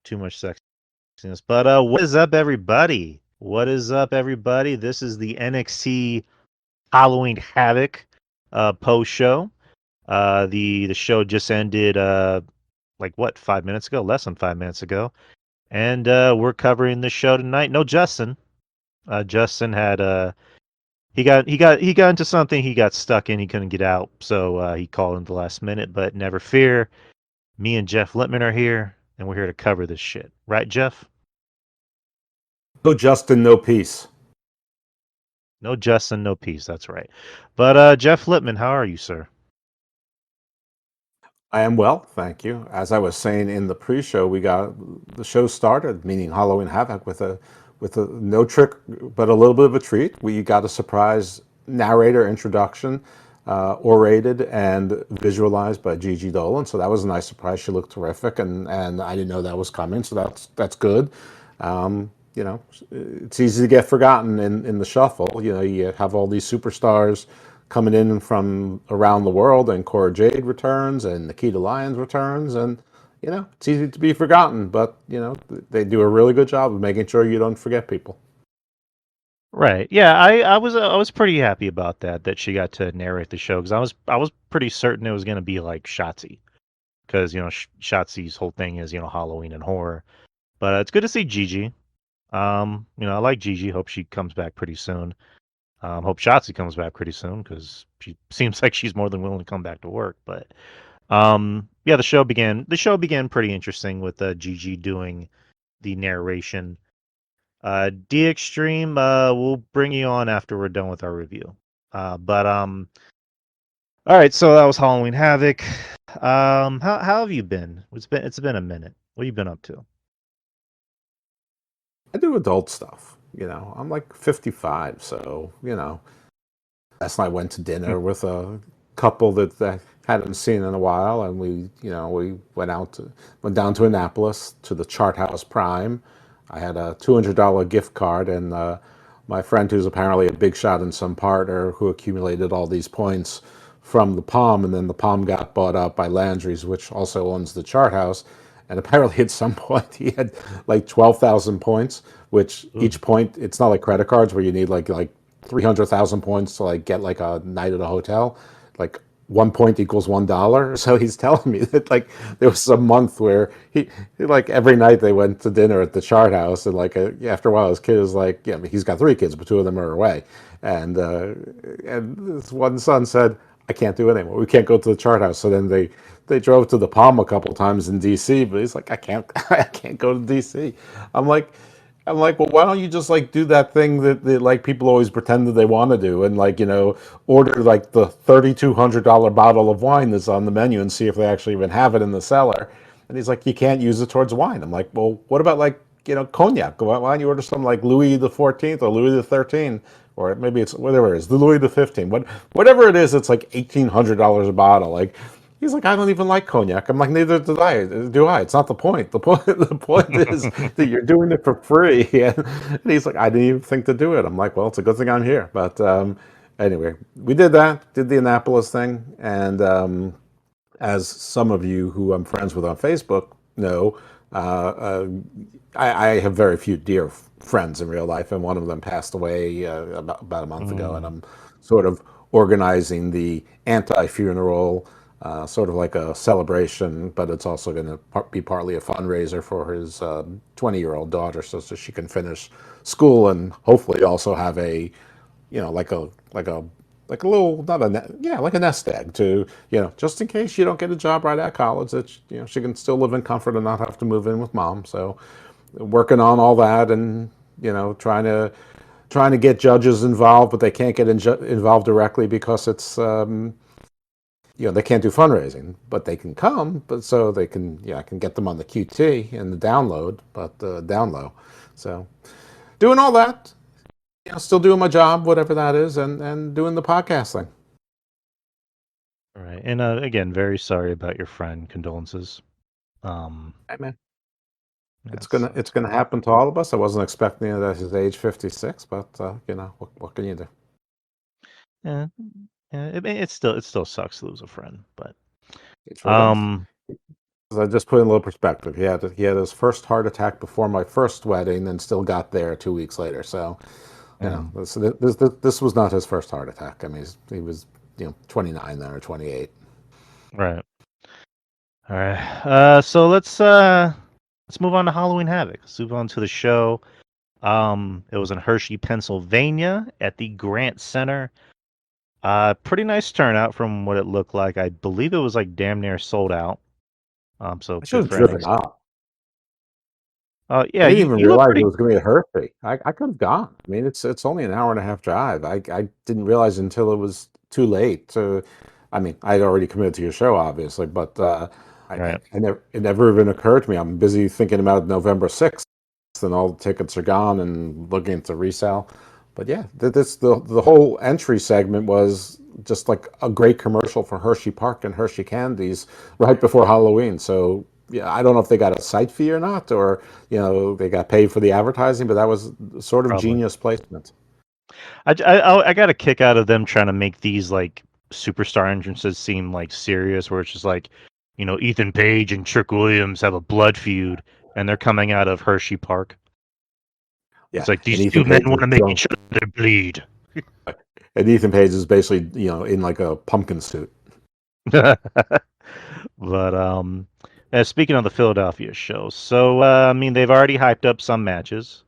Too much sexiness. But what is up, everybody? What is up, everybody? This is the NXT Halloween Havoc post show. The show just ended like what, 5 minutes ago? Less than 5 minutes ago. And we're covering the show tonight. No Justin. Justin had he got into something, he got stuck in, he couldn't get out, so he called in the last minute, but never fear. Me and Jeff Lippman are here, and we're here to cover this shit. Right, Jeff? No Justin, no peace. No Justin, no peace. That's right. But Jeff Lippman, how are you, sir? I am well, thank you. As I was saying in the pre-show, we got the show started, meaning Halloween Havoc, with a no trick, but a little bit of a treat. We got a surprise narrator introduction, orated and visualized by Gigi Dolan. So that was a nice surprise. She looked terrific, and I didn't know that was coming. So that's good. You know, it's easy to get forgotten in the shuffle. You know, you have all these superstars coming in from around the world, and Cora Jade returns, and Nikita Lyons returns, and you know, it's easy to be forgotten. But you know, they do a really good job of making sure you don't forget people. Right. Yeah, I was pretty happy about that she got to narrate the show because I was pretty certain it was gonna be like Shotzi because Shotzi's whole thing is Halloween and horror. But it's good to see Gigi. I like Gigi. Hope she comes back pretty soon. Hope Shotzi comes back pretty soon because she seems like she's more than willing to come back to work. But yeah, the show began pretty interesting with Gigi doing the narration. D Extreme, we'll bring you on after we're done with our review. But all right, so that was Halloween Havoc. How have you been? It's been a minute. What have you been up to? I do adult stuff. You know, I'm like 55, so you know. Last night I went to dinner with a couple that I hadn't seen in a while, and we went down to Annapolis to the Chart House Prime. I had a $200 gift card, and my friend, who's apparently a big shot in some partner, who accumulated all these points from the Palm, and then the Palm got bought out by Landry's, which also owns the Chart House. And apparently, at some point, he had like 12,000 points, which Ooh. each point, it's not like credit cards where you need like 300,000 points to like get like a night at a hotel. Like 1 point equals $1. So he's telling me that like there was a month where he like every night they went to dinner at the Chart House, and like after a while his kid was like, yeah, he's got three kids, but two of them are away, and this one son said, I can't do it anymore. We can't go to the Chart House. So then they drove to the Palm a couple times in D.C., but he's like, I can't I can't go to D.C. I'm like, I'm like, well, why don't you just like do that thing that like people always pretend that they want to do, and like order like the $3,200 bottle of wine that's on the menu and see if they actually even have it in the cellar. And he's like, you can't use it towards wine. I'm like, well, what about like cognac? Why don't you order something like Louis the 14th or Louis the 13th, or maybe it's whatever it is, the Louis the 15th, whatever it is, it's like $1,800 a bottle. Like he's like, I don't even like cognac. I'm like, neither do I. Do I? It's not the point. The point is that you're doing it for free. And he's like, I didn't even think to do it. I'm like, well, it's a good thing I'm here. But anyway, we did that. Did the Annapolis thing, and as some of you who I'm friends with on Facebook know, uh, uh, I have very few dear friends in real life, and one of them passed away about a month ago, and Mm. I'm sort of organizing the anti-funeral, sort of like a celebration, but it's also going to be partly a fundraiser for his 20-year-old daughter, so she can finish school and hopefully also have a you know, like a little, not a yeah, like a nest egg to just in case you don't get a job right at college, that she can still live in comfort and not have to move in with mom. So working on all that, and trying to get judges involved, but they can't get involved directly because it's they can't do fundraising, but they can come, but so they can I can get them on the QT and the download, but down low. So doing all that, still doing my job, whatever that is, and doing the podcast thing. All right, and again, very sorry about your friend. Condolences. Um, Hey man, that it's sucks. gonna happen to all of us. I wasn't expecting it at his age 56, but what can you do? Yeah, yeah. It still sucks to lose a friend, but It sure does. um, I just put in a little perspective. He had his first heart attack before my first wedding, and still got there 2 weeks later. So, Mm, this was not his first heart attack. I mean, he was 29 then, or 28. right. All right. So let's move on to Halloween Havoc. Let's move on to the show. It was in Hershey, Pennsylvania, at the Grant Center. Pretty nice turnout from what it looked like. I believe it was like damn near sold out. So I should good have for driven NXT. up. I Yeah, didn't you even you look realize it pretty. was going to be a Hershey. I could have gone. I mean, it's only an hour and a half drive. I didn't realize until it was too late. I mean, I'd already committed to your show, obviously, but Right. it never even occurred to me. I'm busy thinking about November 6th, and all the tickets are gone, and looking into resale. But yeah, the whole entry segment was just like a great commercial for Hershey Park and Hershey candies right before Halloween. So yeah, I don't know if they got a site fee or not, or they got paid for the advertising, but that was sort of Probably. genius placement. I got a kick out of them trying to make these like superstar entrances seem like serious, where it's just like, Ethan Page and Trick Williams have a blood feud, and they're coming out of Hershey Park. It's Yeah, like and these two men want to make each other bleed. Ethan Page is basically in like a pumpkin suit. But speaking of the Philadelphia show, so I mean they've already hyped up some matches.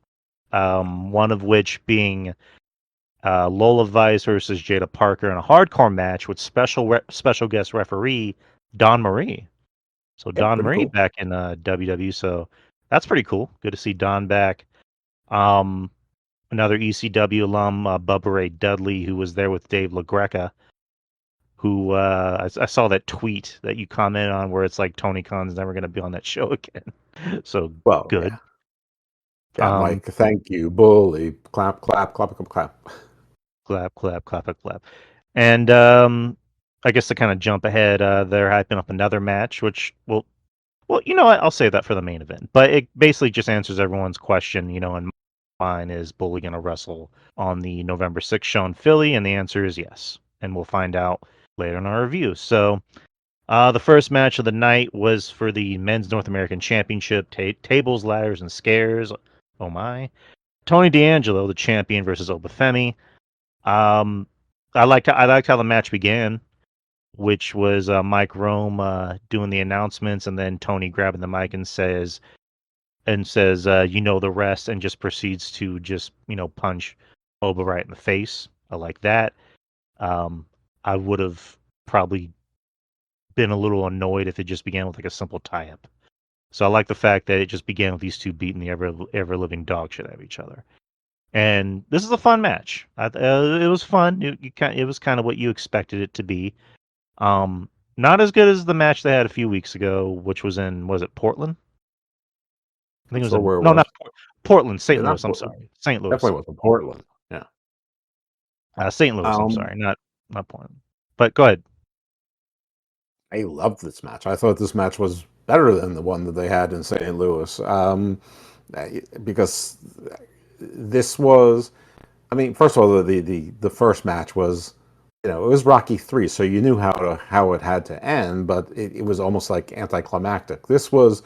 One of which being Lola Vice versus Jada Parker in a hardcore match with special guest referee Don Marie. So Yeah, Don pretty Marie cool. back in WWE. So that's pretty cool. Good to see Don back. Um, Another ECW alum, Bubba Ray Dudley, who was there with Dave LaGreca. Who I saw that tweet that you commented on where it's like Tony Khan's never going to be on that show again. So Well, good. yeah, yeah, Um, Mike. Thank you, bully. Clap, clap, clap, clap, clap. Clap, clap, clap, clap, clap. And I guess to kind of jump ahead, they're hyping up another match, which well, you know what? I'll save that for the main event. But it basically just answers everyone's question, and mine is Bully going to wrestle on the November 6th show in Philly? And the answer is yes. And we'll find out later in our review. So the first match of the night was for the Men's North American Championship, tables, ladders, and scares. Oh my. Tony D'Angelo, the champion, versus Obafemi. Um, I liked how the match began, which was Mike Rome doing the announcements, and then Tony grabbing the mic and says, "You know the rest," and just proceeds to just punch Oba right in the face. I like that. Um, I would have probably been a little annoyed if it just began with like a simple tie-up. So I like the fact that it just began with these two beating the ever living dog shit out of each other. And this is a fun match. It was fun. It was kind of what you expected it to be. Not as good as the match they had a few weeks ago, which was it Portland? I think it Not was sure in where it no, was. not Portland, Yeah, St. Louis. I'm sorry, St. Louis. definitely wasn't Portland. Yeah. St. Louis. I'm Um, sorry, not Portland. But go ahead. I loved this match. I thought this match was better than the one that they had in St. Louis, because this was. I mean, first of all, the first match was, it was Rocky 3, so you knew how it had to end, but it was almost like anticlimactic. This was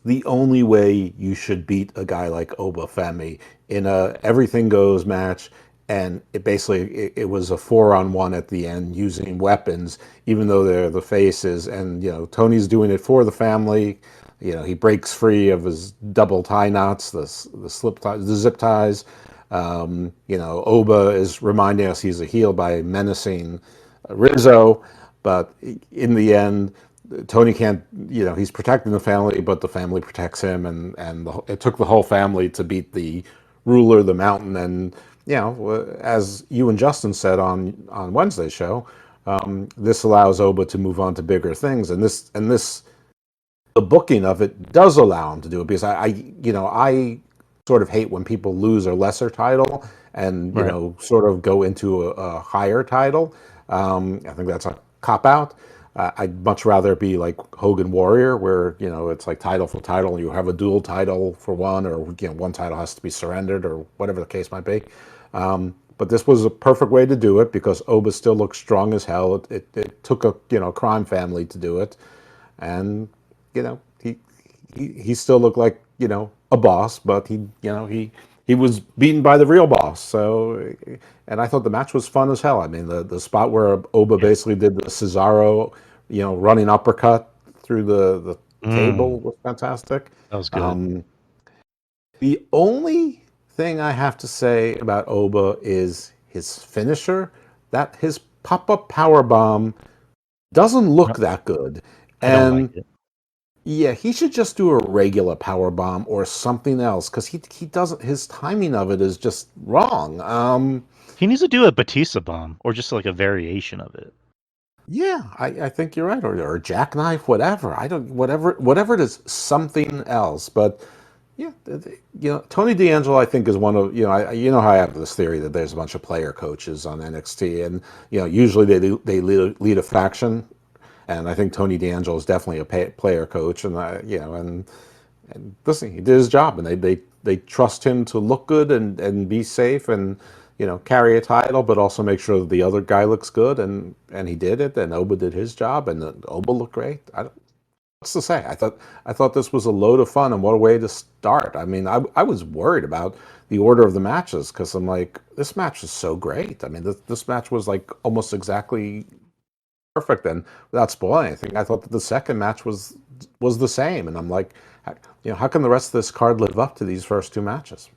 the only way you should beat a guy like Obafemi in a everything goes match, and it was a 4-on-1 at the end using weapons, even though they're the faces, and Tony's doing it for the family. He breaks free of his double tie knots, the slip ties, the zip ties. Oba is reminding us he's a heel by menacing Rizzo, but in the end, Tony can't. He's protecting the family, but the family protects him, and it took the whole family to beat the ruler of the mountain. And as you and Justin said on Wednesday's show, this allows Oba to move on to bigger things, and this the booking of it does allow him to do it, because I sort of hate when people lose a lesser title and Right. sort of go into a higher title. I think that's a cop out. I'd much rather it be like Hogan Warrior, where it's like title for title, and you have a dual title for one, or one title has to be surrendered, or whatever the case might be. But this was a perfect way to do it because Oba still looks strong as hell. It took a crime family to do it. and you know he still looked like a boss, but he was beaten by the real boss. So, and I thought the match was fun as hell. I mean, the spot where Oba Yeah, basically did the Cesaro, running uppercut through the mm, table was fantastic. that was good. Um, the only thing I have to say about Oba is his finisher. That his pop-up power bomb doesn't look Yep, that good, I don't like and it. yeah, he should just do a regular power bomb or something else because he doesn't. His timing of it is just wrong. He needs to do a Batista bomb or just like a variation of it. Yeah, I think you're right, or a jackknife, whatever. I don't, whatever it is, something else. But yeah, Tony D'Angelo, I think, is one of how I have this theory that there's a bunch of player coaches on NXT, and usually they lead a faction, and I think Tony D'Angelo is definitely a player coach, and and listen, he did his job, and they trust him to look good and be safe and carry a title, but also make sure that the other guy looks good, and he did it, and Oba did his job, and Oba looked great. What's to say? I thought this was a load of fun, and what a way to start. I mean, I was worried about the order of the matches because I'm like, this match is so great. I mean, this match was like almost exactly perfect, and without spoiling anything, I thought that the second match was the same, and I'm like, how can the rest of this card live up to these first two matches?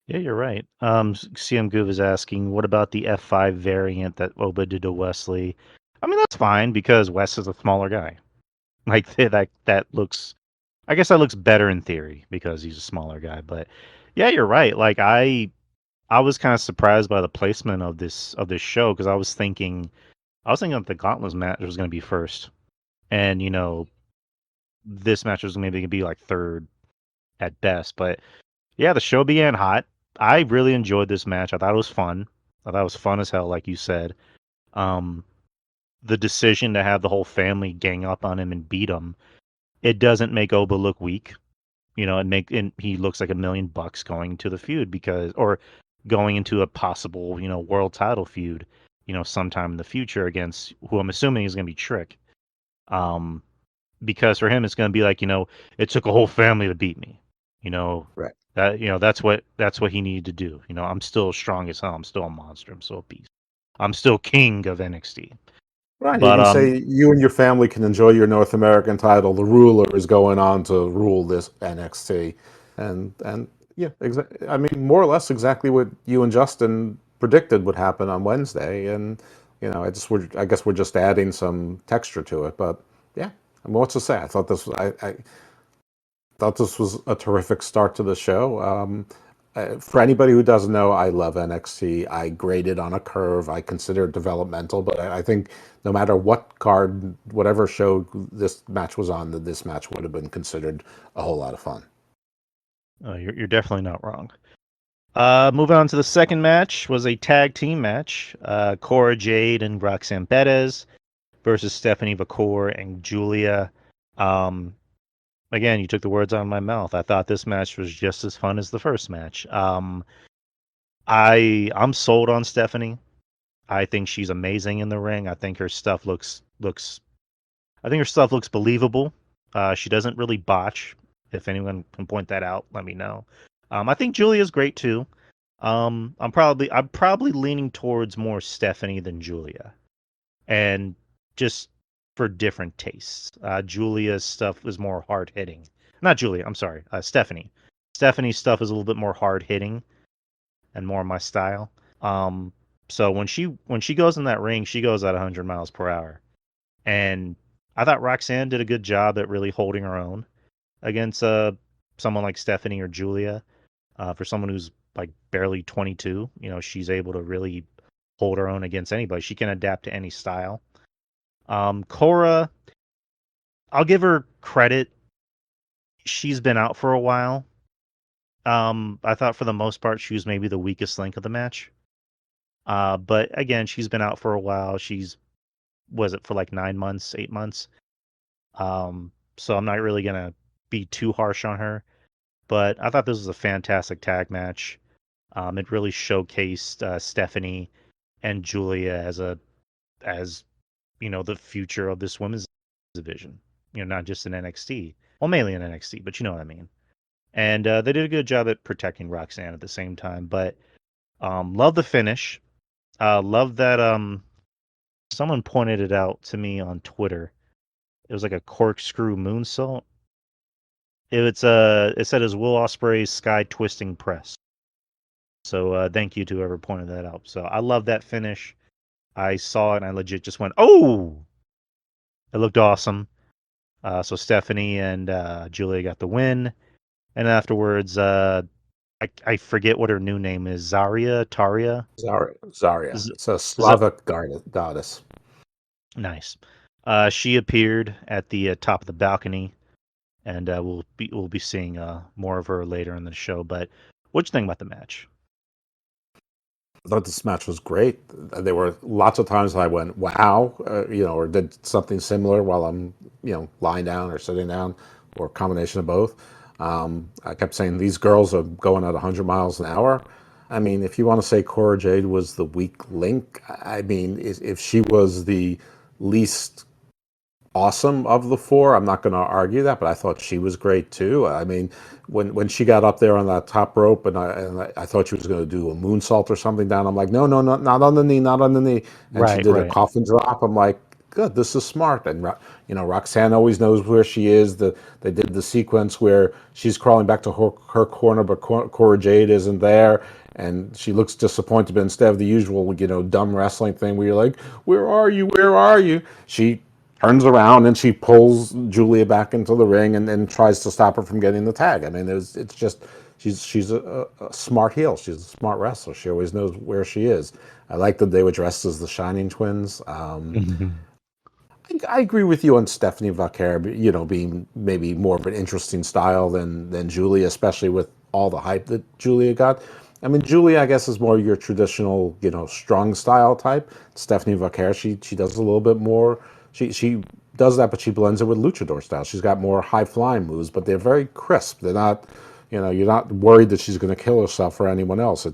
Yeah, you're right. CM Goov is asking, what about the F5 variant that Oba did to Wesley? I mean, that's fine because Wes is a smaller guy. Like that looks. I guess that looks better in theory because he's a smaller guy. But yeah, you're right. Like I was kind of surprised by the placement of this show because I was thinking that the Gauntless match was going to be first, and this match was maybe going to be like third at best. But yeah, the show began hot. I really enjoyed this match. I thought it was fun. I thought it was fun as hell, like you said. Um, the decision to have the whole family gang up on him and beat him, it doesn't make Oba look weak. And he looks like $1 million going into the feud or going into a possible, world title feud, sometime in the future against who I'm assuming is going to be Trick. Um, because for him it's going to be like, it took a whole family to beat me. You know Right. that's what he needed to do. I'm still strong as hell. I'm still a monster. I'm still a beast. I'm still king of NXT. Right. He But can say you and your family can enjoy your North American title. The ruler is going on to rule this NXT, and yeah, I mean, more or less exactly what you and Justin predicted would happen on Wednesday, and I guess we're just adding some texture to it. But yeah, I mean, what's to say? I thought this was a terrific start to the show. For anybody who doesn't know, I love NXT. I grade it on a curve. I consider it developmental, but I think no matter what card, whatever show this match was on, that this match would have been considered a whole lot of fun. you're definitely not wrong. Moving on to the second match was a tag team match. Cora Jade and Roxanne Perez versus Stephanie Vacour and Julia. Um, Again, you took the words out of my mouth. I thought this match was just as fun as the first match. I'm sold on Stephanie. I think she's amazing in the ring. I think her stuff looks. I think her stuff looks believable. She doesn't really botch. If anyone can point that out, let me know. I think Julia's great too. I'm probably leaning towards more Stephanie than Julia, and just for different tastes. Julia's stuff is more hard hitting. Not Julia. I'm sorry. Stephanie. Stephanie's stuff is a little bit more hard hitting and more my style. Um, so when she goes in that ring, she goes at 100 miles per hour, and I thought Roxanne did a good job at really holding her own against someone like Stephanie or Julia. For someone who's like barely 22, she's able to really hold her own against anybody. She can adapt to any style. Cora, I'll give her credit. She's been out for a while. I thought for the most part she was maybe the weakest link of the match. But again, she's been out for a while. Was it for like 9 months, 8 months? So I'm not really gonna be too harsh on her. But I thought this was a fantastic tag match. It really showcased Stephanie and Julia as the future of this women's division. not just in NXT. Well, mainly in NXT, but you know what I mean. And they did a good job at protecting Roxanne at the same time. But love the finish. Love that someone pointed it out to me on Twitter. It was like a corkscrew moonsault. It said it was Will Ospreay's sky twisting press. So thank you to whoever pointed that out. So I love that finish. I saw it and I legit just went, oh, it looked awesome. So Stephanie and Julia got the win, and afterwards, I forget what her new name is. Zarya, Tarya. Zarya. Z- It's a Z- Slavic goddess. nice. She appeared at the top of the balcony, and we'll be seeing more of her later in the show. But what'd you think about the match? I thought this match was great. There were lots of times I went, "Wow," or did something similar while I'm, lying down or sitting down, or a combination of both. I kept saying these girls are going at 100 miles an hour. I mean, if you want to say Cora Jade was the weak link, I mean, if she was the least awesome of the four. I'm not going to argue that, but I thought she was great too. I mean, when she got up there on that top rope, and I thought she was going to do a moonsault or something down. I'm like, no, no, no, not on the knee, not on the knee. And she Right, did a right, coffin drop. I'm like, good, this is smart. And Roxanne always knows where she is. They did the sequence where she's crawling back to her corner, but Cora Jade isn't there. And she looks disappointed, but instead of the usual, dumb wrestling thing where you're like, "Where are you? Where are you?" She turns around and she pulls Julia back into the ring and tries to stop her from getting the tag. I mean, it's just she's a smart heel. She's a smart wrestler. She always knows where she is. I like that they were dressed as the Shining Twins. Mhm. I agree with you on Stephanie Vaquer, being maybe more of an interesting style than Julia, especially with all the hype that Julia got. I mean, Julia, I guess, is more your traditional, strong style type. Stephanie Vaquer, she does a little bit more. She does that, but she blends it with luchador style. She's got more high flying moves, but they're very crisp. They're not, you're not worried that she's going to kill herself or anyone else.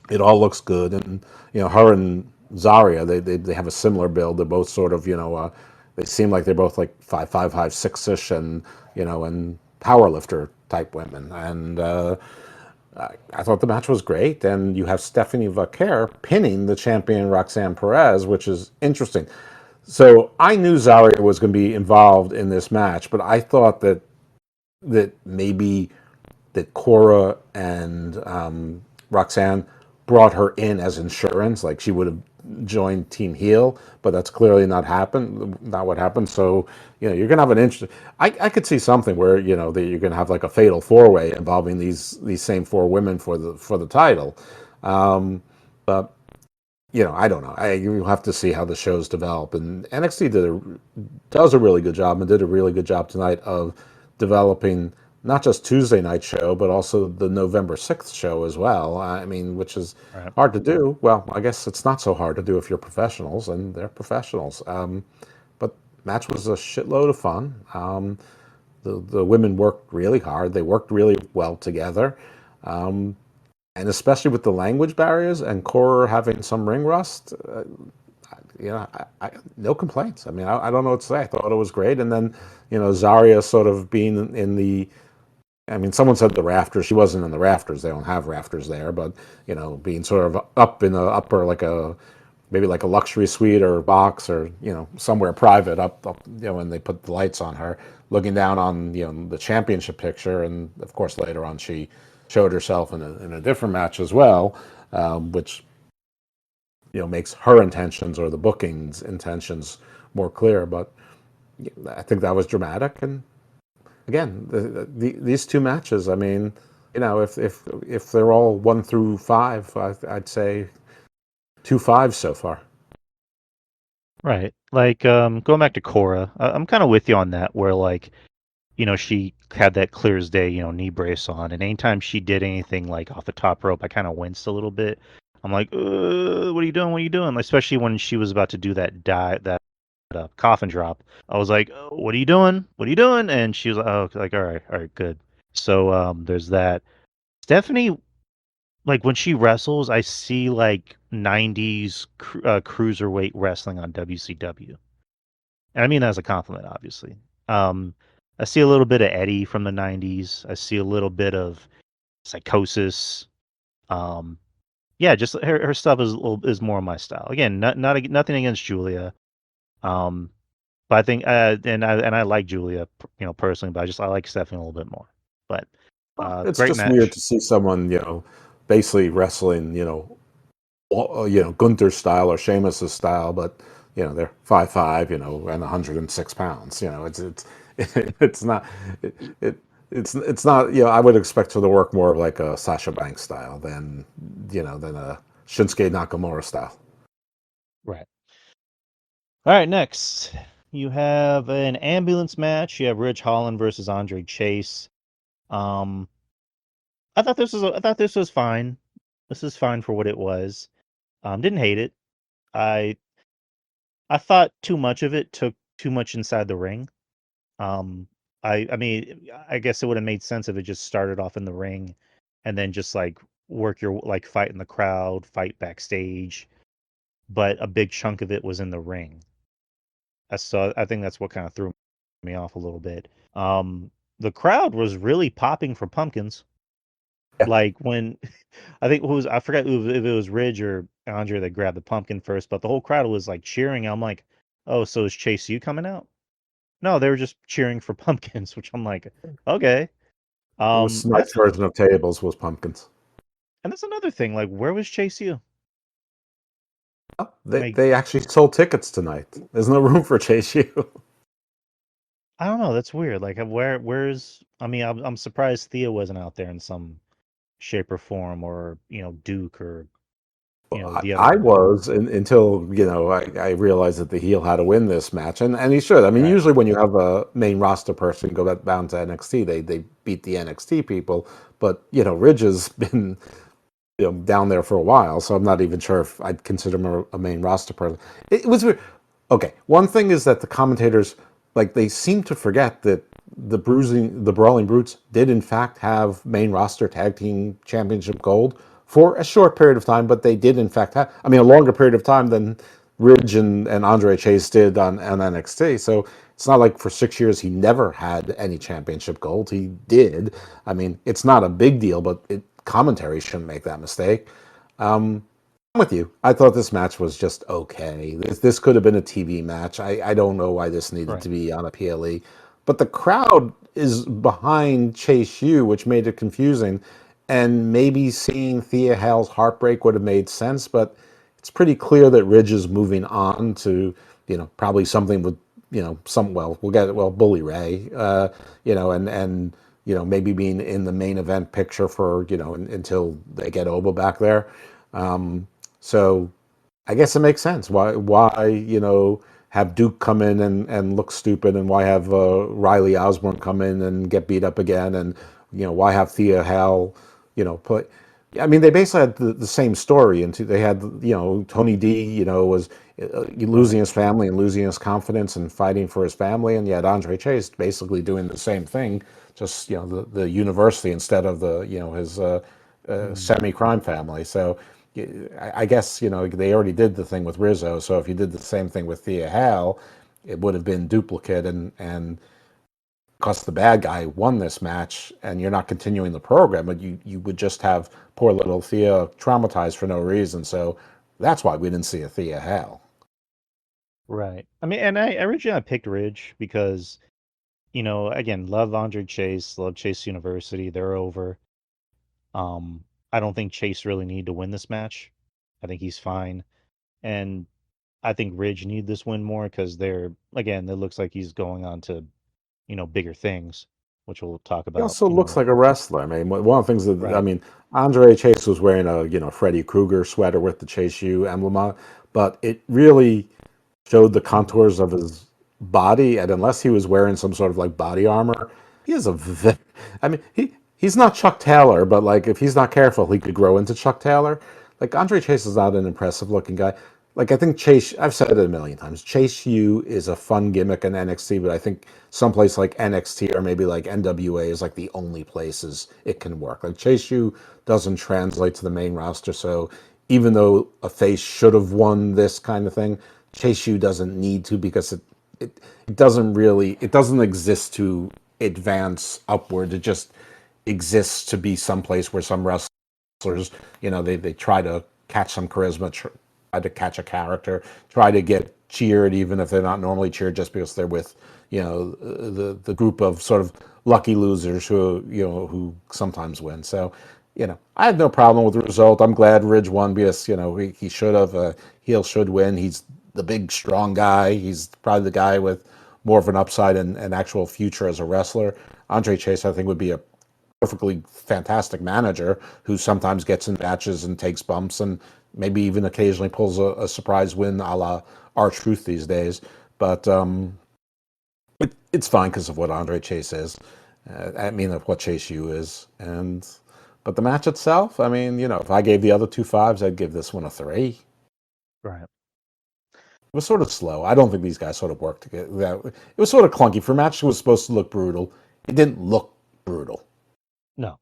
It all looks good, and her and Zarya, they have a similar build. They're both sort of, they seem like they're both like 5'5", 5'6" ish, and power lifter type women. And I thought the match was great. And you have Stephanie Vaquer pinning the champion Roxanne Perez, which is interesting. So I knew Zarya was going to be involved in this match, but I thought that maybe that Cora and Roxanne brought her in as insurance, like she would have joined Team Heel, but that's clearly not what happened. So you're gonna have an interesting. I could see something where that you're gonna have like a fatal four way involving these same four women for the title, but I don't know. You have to see how the shows develop. And NXT does a really good job and did a really good job tonight of developing not just Tuesday night show, but also the November 6th show as well. I mean, which is Right. hard to do. Well, I guess it's not so hard to do if you're professionals, and they're professionals. But match was a shitload of fun. The women worked really hard. They worked really well together. And especially with the language barriers and Core having some ring rust, no complaints. I mean, I don't know what to say. I thought it was great. And then, Zarya sort of being in the, I mean, someone said the rafters. She wasn't in the rafters. They don't have rafters there, but being sort of up in the upper, like maybe like a luxury suite or box or somewhere private up, and they put the lights on her, looking down on the championship picture, and of course later on she showed herself in a different match as well, which makes her intentions or the booking's intentions more clear. But I think that was dramatic. And again, these two matches, I mean, if they're all 1 through 5, I'd say 2 5s so far. Right. Like going back to Cora, I'm kind of with you on that. Where like she had that clear as day, knee brace on, and anytime she did anything like off the top rope, I kind of winced a little bit. I'm like, what are you doing? What are you doing? Especially when she was about to do that coffin drop. I was like, what are you doing? What are you doing? And she was like, oh, like all right, good. So there's that. Stephanie, like when she wrestles, I see like '90s cruiserweight wrestling on WCW, and I mean that as a compliment, obviously. Um, I see a little bit of Eddie from the '90s. I see a little bit of Psychosis. Um, yeah, just her stuff is more my style. Again, nothing against Julia. Um, but I think and I like Julia, personally, but I like Stephanie a little bit more. But Well, it's great just weird match. to see someone, basically wrestling, Gunther's style or Sheamus's style, but they're 5'5", and 106 pounds. It's it's not it it's not. I would expect her to work more of like a Sasha Banks style than a Shinsuke Nakamura style. Right. All right, next you have an ambulance match. You have Ridge Holland versus Andre Chase. Um, I thought this was fine. This is fine for what it was. Didn't hate it. I I thought too much of it took too much inside the ring. Um, I mean, I guess it would have made sense if it just started off in the ring, and then just like work your like fight in the crowd, fight backstage. But a big chunk of it was in the ring. I think that's what kind of threw me off a little bit. The crowd was really popping for pumpkins. Yeah, Like when I forgot if it was Ridge or Andre that grabbed the pumpkin first, but the whole crowd was like cheering. I'm like, oh, so is Chase U coming out? No, they were just cheering for pumpkins, which I'm like, okay. it was a And nice version of tables was pumpkins. that's another thing. Like, where was Chase U? Oh, they Like, they actually sold tickets tonight. There's no room for Chase U. I don't know. That's weird. Like, where's? I mean, I'm surprised Thea wasn't out there in some shape or form, or Duke, or I, the I other. was until I realized that the heel had to win this match, and he should. I mean, Right. usually when you have a main roster person go down to NXT, they beat the NXT people. But Ridge has been down there for a while, so I'm not even sure if I'd consider him a main roster person. It was weird. Okay, one thing is that the commentators they seem to forget that the Brawling Brutes did in fact have main roster tag team championship gold for a short period of time, but they did in fact have. I mean, a longer period of time than Ridge and Andre Chase did on NXT. So it's not like for 6 years he never had any championship gold. He did. I mean, it's not a big deal, but commentary shouldn't make that mistake. I'm with you. I thought this match was just okay. This could have been a TV match. I don't know why this needed to Right. be on a PLE, but the crowd is behind Chase U, which made it confusing. And maybe seeing Thea Hale's heartbreak would have made sense, but it's pretty clear that Ridge is moving on to probably something with some we'll get it Bully Ray, and maybe being in the main event picture for until they get Oba back there. So I guess it makes sense. Why have Duke come in and look stupid, and why have Riley Osborne come in and get beat up again, and why have Thea Hale, play. I mean, they basically had the same story. And they had Tony D, was losing Right. his family and losing his confidence and fighting for his family, and yet Andre Chase basically doing the same thing, just the university instead of the his Mm. semi-crime family. So I guess they already did the thing with Rizzo. So if you did the same thing with Thea Hale, it would have been duplicate, and because the bad guy won this match, and you're not continuing the program, but you would just have poor little Thea traumatized for no reason. So that's why we didn't see a Thea Hale. Right. I mean, and I originally I picked Ridge because again, love Andre Chase, love Chase University. They're over. Um, I don't think Chase really need to win this match. I think he's fine, and I think Ridge need this win more because it looks like he's going on to bigger things, which we'll talk He about. also looks like a wrestler. I mean, one of the things that I Right. mean, Andre Chase was wearing a Freddy Krueger sweater with the Chase U emblem on, it, but it really showed the Mm. contours of his body, and unless he was wearing some sort of like body armor, he is I mean, he's not Chuck Taylor, but like if he's not careful, he could grow into Chuck Taylor. Like Andre Chase is not an impressive looking guy. Like I think Chase, I've said it a million times. Chase U is a fun gimmick in NXT, but I think someplace like NXT or maybe like NWA is like the only places it can work. Like Chase U doesn't translate to the main roster, so even though a face should have won this kind of thing, Chase U doesn't need to because it doesn't really it doesn't exist to advance upward. It just exists to be someplace where some wrestlers, they try to catch some charisma, try to catch a character, try to get cheered even if they're not normally cheered, just because they're with the group of sort of lucky losers who sometimes win. So I had no problem with the result. I'm glad Ridge won because he should have. Heel should win. He's the big strong guy. He's probably the guy with more of an upside and actual future as a wrestler. Andre Chase, I think, would be a perfectly fantastic manager who sometimes gets in matches and takes bumps and maybe even occasionally pulls a surprise win, a la R-Truth these days. But it's fine because of what Andre Chase is. I mean, of what Chase U is. But the match itself, I mean, if I gave the other two fives, I'd give this one a 3. Right. It was sort of slow. I don't think these guys sort of worked together. It was sort of clunky. For a match that was supposed to look brutal, it didn't look brutal. No.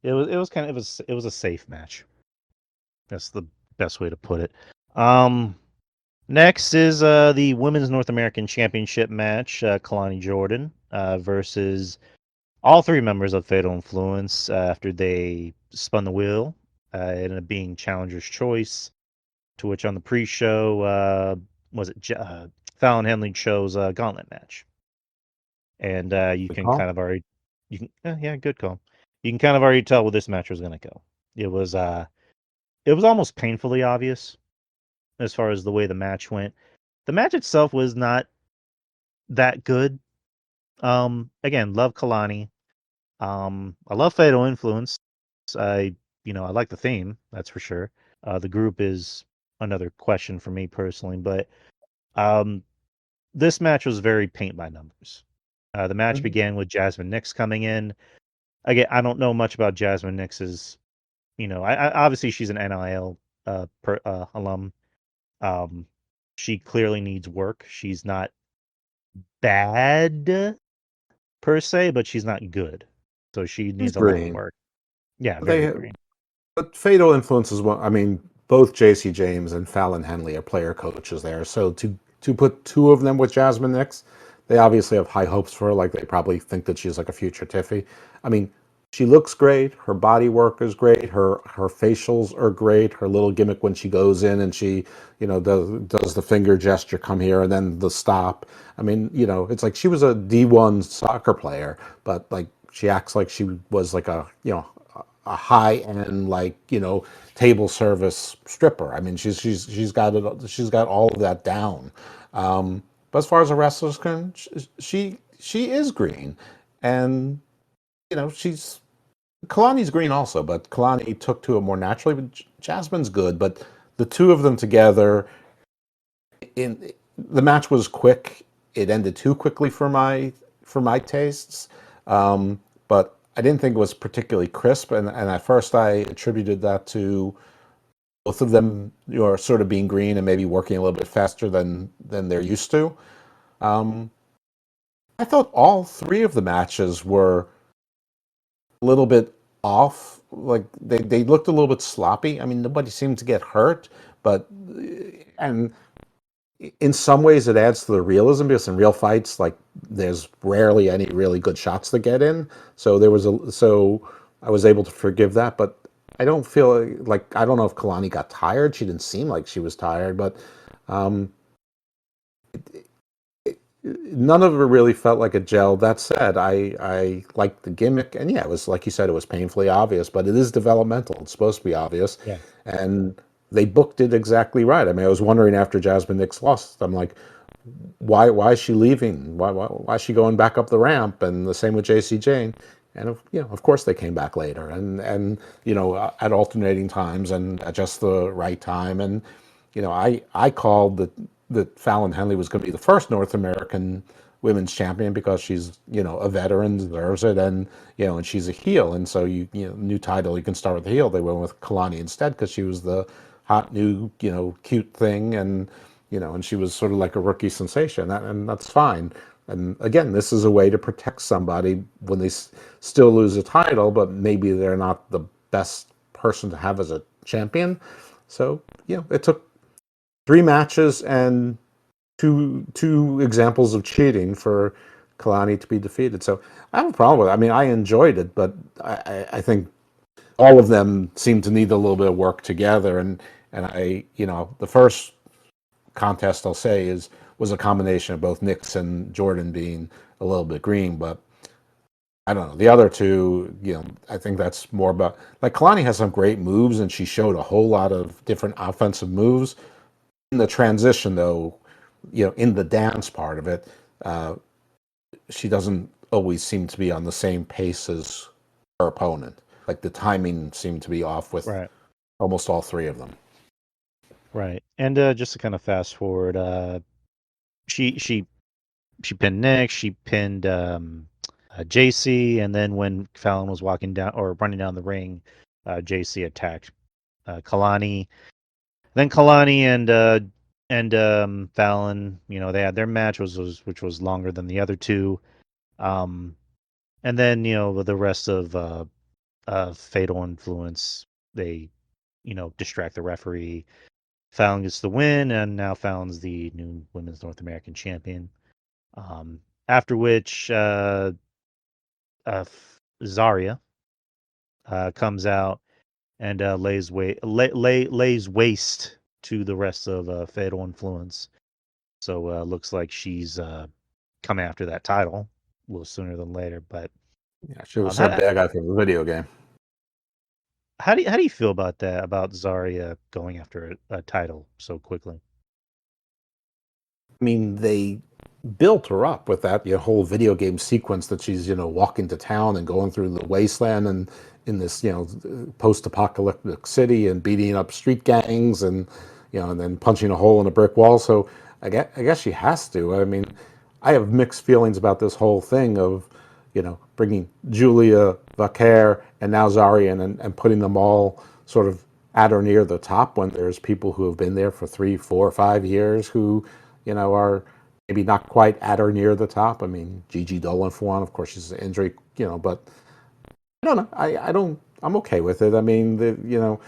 It was a safe match. That's the best way to put it. Next is the Women's North American Championship match. Kalani Jordan versus all three members of Fatal Influence after they spun the wheel. Ended up being Challenger's Choice, to which on the pre-show was it Fallon Henley chose a gauntlet match, and you Good can call. kind of already yeah, good call. You can kind of already tell where this match was going to go. It was almost painfully obvious as far as the way the match went. The match itself was not that good. Again, love Kalani. I love Fatal Influence. I like the theme, that's for sure. The group is another question for me personally, but um, this match was very paint by numbers. The match Mhm. began with Jasmine Nix coming in. Again, I don't know much about Jasmine Nix's. Obviously she's an NIL alum. Um, she clearly needs work. She's not bad per se, but she's not good. So she He's needs a lot of green. work. Yeah, very They green. But Fatal Influence is one. I mean, both J.C. James and Fallon Henley are player coaches there. So to put two of them with Jasmine Nix, they obviously have high hopes for her. Like they probably think that she's like a future Tiffy. I mean, she looks great. Her body work is great. Her facials are great. Her little gimmick when she goes in and she does the finger gesture, come here, and then the stop. I mean, it's like she was a D1 soccer player, but like she acts like she was like a high end like table service stripper. I mean, she's got it. She's got all of that down. But as far as a wrestler's concerned, she is green, and she's Kalani's green also, but Kalani took to it more naturally. But Jasmine's good, but the two of them together in the match was quick. It ended too quickly for my tastes, but I didn't think it was particularly crisp. And at first, I attributed that to both of them, sort of being green and maybe working a little bit faster than they're used to. Um, I thought all three of the matches were a little bit off. Like they looked a little bit sloppy. I mean, nobody seemed to get hurt, but and in some ways it adds to the realism because in real fights like there's rarely any really good shots that get in, so I was able to forgive that. But I don't feel like, I don't know if Kalani got tired. She didn't seem like she was tired, but um, none of it really felt like a gel. That said, I liked the gimmick, and yeah, it was like you said, it was painfully obvious, but it is developmental. It's supposed to be obvious, Yeah. and they booked it exactly right. I mean, I was wondering after Jasmine Nix lost, I'm like, why is she leaving? Why is she going back up the ramp? And the same with JC Jane. And of course they came back later, and at alternating times and at just the right time. And I called that Fallon Henley was going to be the first North American women's champion because she's a veteran, deserves it, and she's a heel, and so new title, you can start with the heel. They went with Kalani instead because she was the hot new cute thing, and she was sort of like a rookie sensation, and that's fine. And again, this is a way to protect somebody when they still lose a title, but maybe they're not the best person to have as a champion. So it took 3 matches, and two examples of cheating for Kalani to be defeated. So I have a problem with it. I mean, I enjoyed it, but I think all of them seem to need a little bit of work together. And the first contest I'll say is was a combination of both Knicks and Jordan being a little bit green, but I don't know. The other two, I think that's more about like Kalani has some great moves, and she showed a whole lot of different offensive moves. In the transition, though, in the dance part of it, uh, she doesn't always seem to be on the same pace as her opponent. Like the timing seemed to be off with Right. almost all three of them. Right. And just to kind of fast forward, she she she pinned Nick, she pinned JC, and then when Fallon was walking down or running down the ring, JC attacked Kalani. Then Kalani and Fallon, they had their match which was longer than the other two. Um, and then the rest of Fatal Influence, they distract the referee. Fallon gets the win, and now Fallon's the new Women's North American Champion. After which, Zarya comes out and lays waste to the rest of Fatal Influence. So looks like she's coming after that title a little sooner than later. But Yeah, she was a how, bad guy for the video game. how do you feel about that? About Zarya going after a title so quickly? I mean, they built her up with that whole video game sequence that she's walking to town and going through the wasteland and in this post-apocalyptic city and beating up street gangs and then punching a hole in a brick wall. So I guess she has to. I mean, I have mixed feelings about this whole thing of bringing Julia Vaquer and now Zarian and putting them all sort of at or near the top when there's people who have been there for 3, 4, 5 years who are maybe not quite at or near the top. I mean, Gigi Dolan for one, of course, she's an injury, but I don't know. I don't. I'm okay with it. I mean,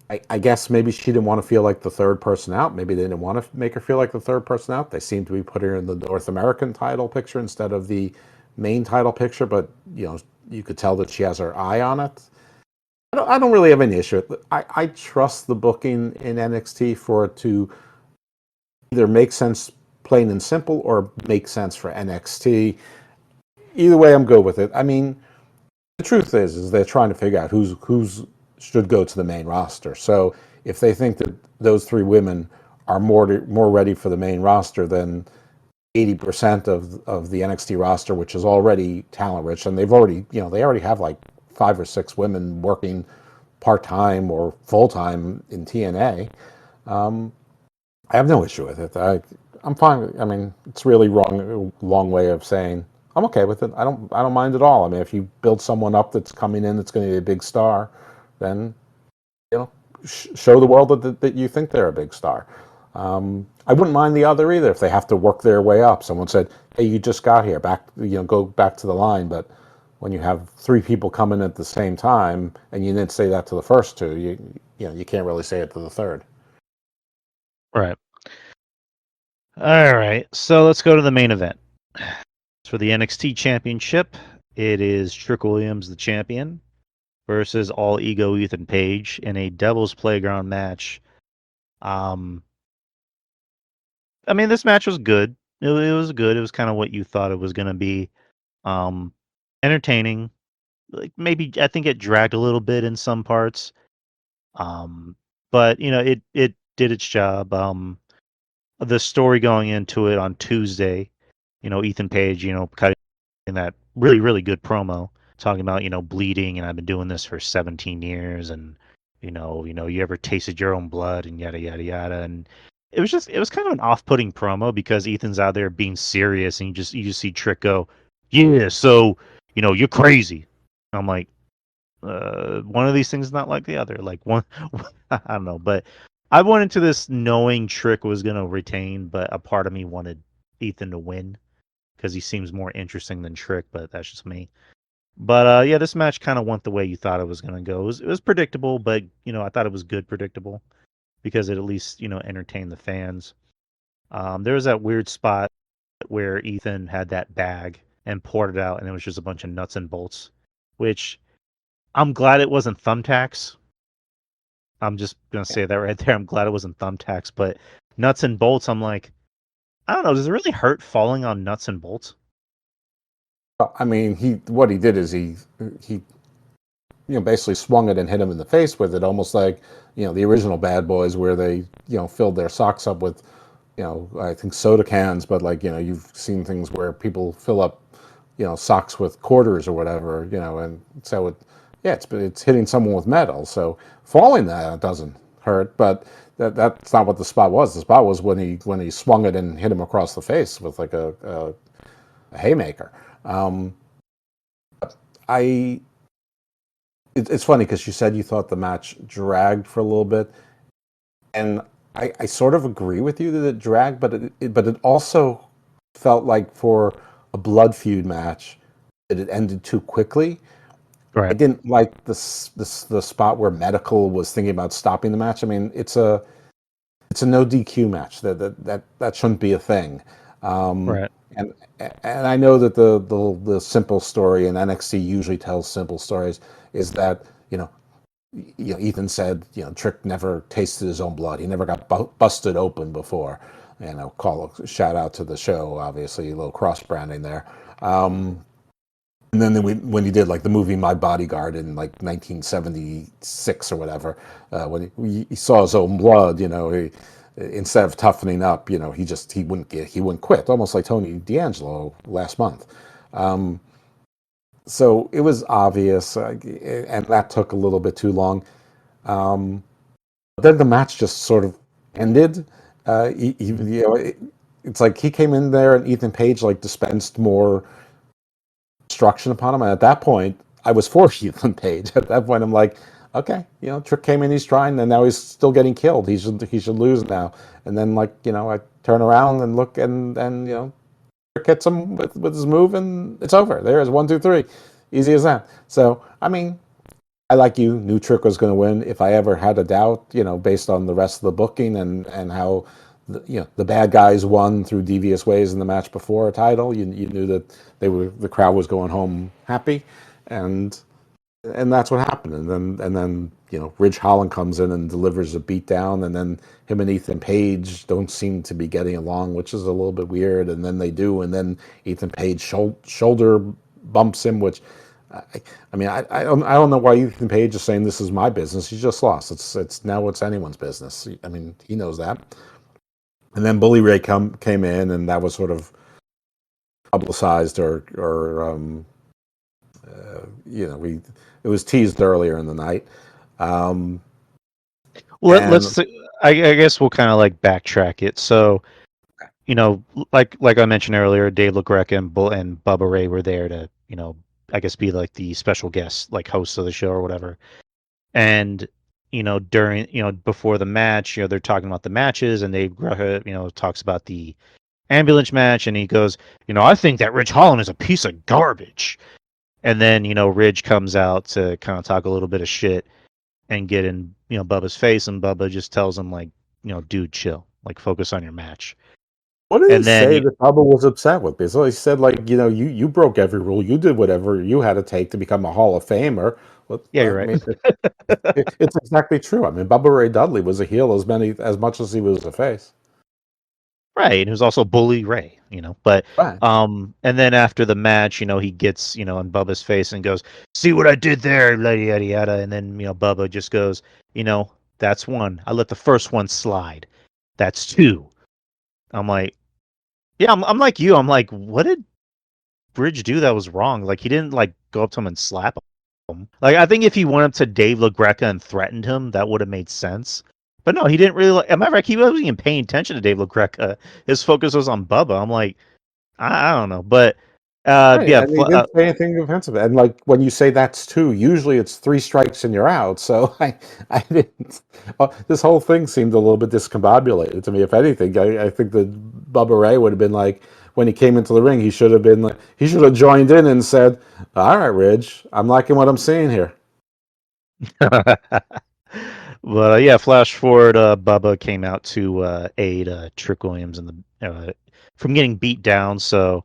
I guess maybe she didn't want to feel like the third person out. Maybe they didn't want to make her feel like the third person out. They seem to be putting her in the North American title picture instead of the main title picture. But you could tell that she has her eye on it. I don't really have any issue with it. I trust the booking in NXT for it to either make sense plain and simple or make sense for NXT. Either way, I'm good with it. I mean, the truth is they're trying to figure out who's should go to the main roster. So if they think that those three women are more ready for the main roster than 80% of the NXT roster, which is already talent rich, and they already have like 5 or 6 women working part time or full time in TNA. I have no issue with it. I'm fine. I mean, it's really long way of saying I'm okay with it. I don't mind at all. I mean, if you build someone up that's coming in that's going to be a big star, then you know show the world that you think they're a big star. I wouldn't mind the other either if they have to work their way up. Someone said, "Hey, you just got here. Go back to the line." But when you have 3 people coming at the same time, and you didn't say that to the first two, you can't really say it to the third. Right. All right. So let's go to the main event. For the NXT Championship, it is Trick Williams, the champion, versus All Ego Ethan Page in a Devil's Playground match. Um, I mean, this match was good. It was good. It was kind of what you thought it was going to be. Um, Entertaining. Like maybe I think it dragged a little bit in some parts. But it did its job. The story going into it on Tuesday, Ethan Page, cutting that really, really good promo talking about, bleeding and I've been doing this for 17 years and you ever tasted your own blood and yada yada yada. And it was kind of an off-putting promo because Ethan's out there being serious and you just see Trick go, "Yeah, so, you're crazy." I'm like, one of these things is not like the other. Like one, I don't know, but I went into this knowing Trick was gonna retain, but a part of me wanted Ethan to win because he seems more interesting than Trick. But that's just me. But yeah, this match kind of went the way you thought it was gonna go. It was predictable, but I thought it was good predictable because it at least entertained the fans. There was that weird spot where Ethan had that bag and poured it out, and it was just a bunch of nuts and bolts. Which I'm glad it wasn't thumbtacks. I'm just gonna say that right there. I'm glad it wasn't thumbtacks, but nuts and bolts. I'm like, I don't know. Does it really hurt falling on nuts and bolts? Well, I mean, he what he did is he basically swung it and hit him in the face with it, almost like the original Bad Boys, where they filled their socks up with I think soda cans, but like you've seen things where people fill up socks with quarters or whatever, and so yeah, it's hitting someone with metal. So falling that doesn't hurt, but that's not what the spot was. The spot was when he swung it and hit him across the face with like a haymaker. Um, I it's funny because you said you thought the match dragged for a little bit, and I sort of agree with you that it dragged, but it also felt like for a blood feud match that it ended too quickly. I Right. didn't like the spot where Medical was thinking about stopping the match. I mean, it's a no DQ match. That shouldn't be a thing. Um, Right. and and I know that the simple story, and NXT usually tells simple stories, is that Ethan said Trick never tasted his own blood. He never got busted open before. Call a shout out to the show. Obviously, a little cross branding there. Um, and then when he did like the movie My Bodyguard in like 1976 or whatever, when he saw his own blood, he instead of toughening up, he wouldn't quit, almost like Tony D'Angelo last month. Um, so it was obvious, and that took a little bit too long. Um, but then the match just sort of ended. It's like he came in there and Ethan Page like dispensed more instruction upon him. And at that point, I was for Ethan Page. At that point, I'm like, okay, Trick came in, he's trying, and now he's still getting killed. He should lose now. And then I turn around and look, and Trick hits him with his move, and it's over. There's 1, 2, 3, easy as that. So I mean, I like you knew Trick was going to win. If I ever had a doubt, based on the rest of the booking and how the bad guys won through devious ways in the match before a title, you knew that the crowd was going home happy, and that's what happened. And then Ridge Holland comes in and delivers a beatdown, and then him and Ethan Page don't seem to be getting along, which is a little bit weird. And then they do, and then Ethan Page shoulder bumps him, which I mean, I don't know why Ethan Page is saying this is my business. He just lost. It's now it's anyone's business. I mean, he knows that. And then Bully Ray came in, and that was sort of publicized, we it was teased earlier in the night. Um, and Let's. I guess we'll kind of like backtrack it. So like I mentioned earlier, Dave LaGreca and Bubba Ray were there to I guess be like the special guest, like hosts of the show or whatever. And during before the match, they're talking about the matches, and Dave Greca talks about the ambulance match, and he goes, I think that Ridge Holland is a piece of garbage. And then Ridge comes out to kind of talk a little bit of shit and get in Bubba's face, and Bubba just tells him like, dude, chill, like focus on your match. what did he And then say that Bubba was upset with? Because he said, like, you broke every rule. You did whatever you had to take to become a Hall of Famer. Well, yeah, I you're right. mean, it's exactly true. I mean, Bubba Ray Dudley was a heel as much as he was a face. Right, and he was also Bully Ray, But Right. and then after the match, he gets in Bubba's face and goes, "See what I did there, yada yada yada." And then Bubba just goes, "That's one. I let the first one slide. That's two." I'm like, yeah, I'm like you. I'm like, what did Bridge do that was wrong? Like he didn't like go up to him and slap him. Like I think if he went up to Dave LaGreca and threatened him, that would have made sense. But no, he didn't really. Am I right? He wasn't even paying attention to Dave LaGreca. His focus was on Bubba. I'm like, I don't know, but Right, yeah, and he didn't say anything offensive. And like when you say that's two, usually it's three strikes and you're out. So I didn't. This whole thing seemed a little bit discombobulated to me. If anything, I think that Bubba Ray would have been like when he came into the ring, he should have been like he should have joined in and said, "All right, Ridge, I'm liking what I'm seeing here." But yeah, flash forward. Bubba came out to aid Trick Williams in the from getting beat down. So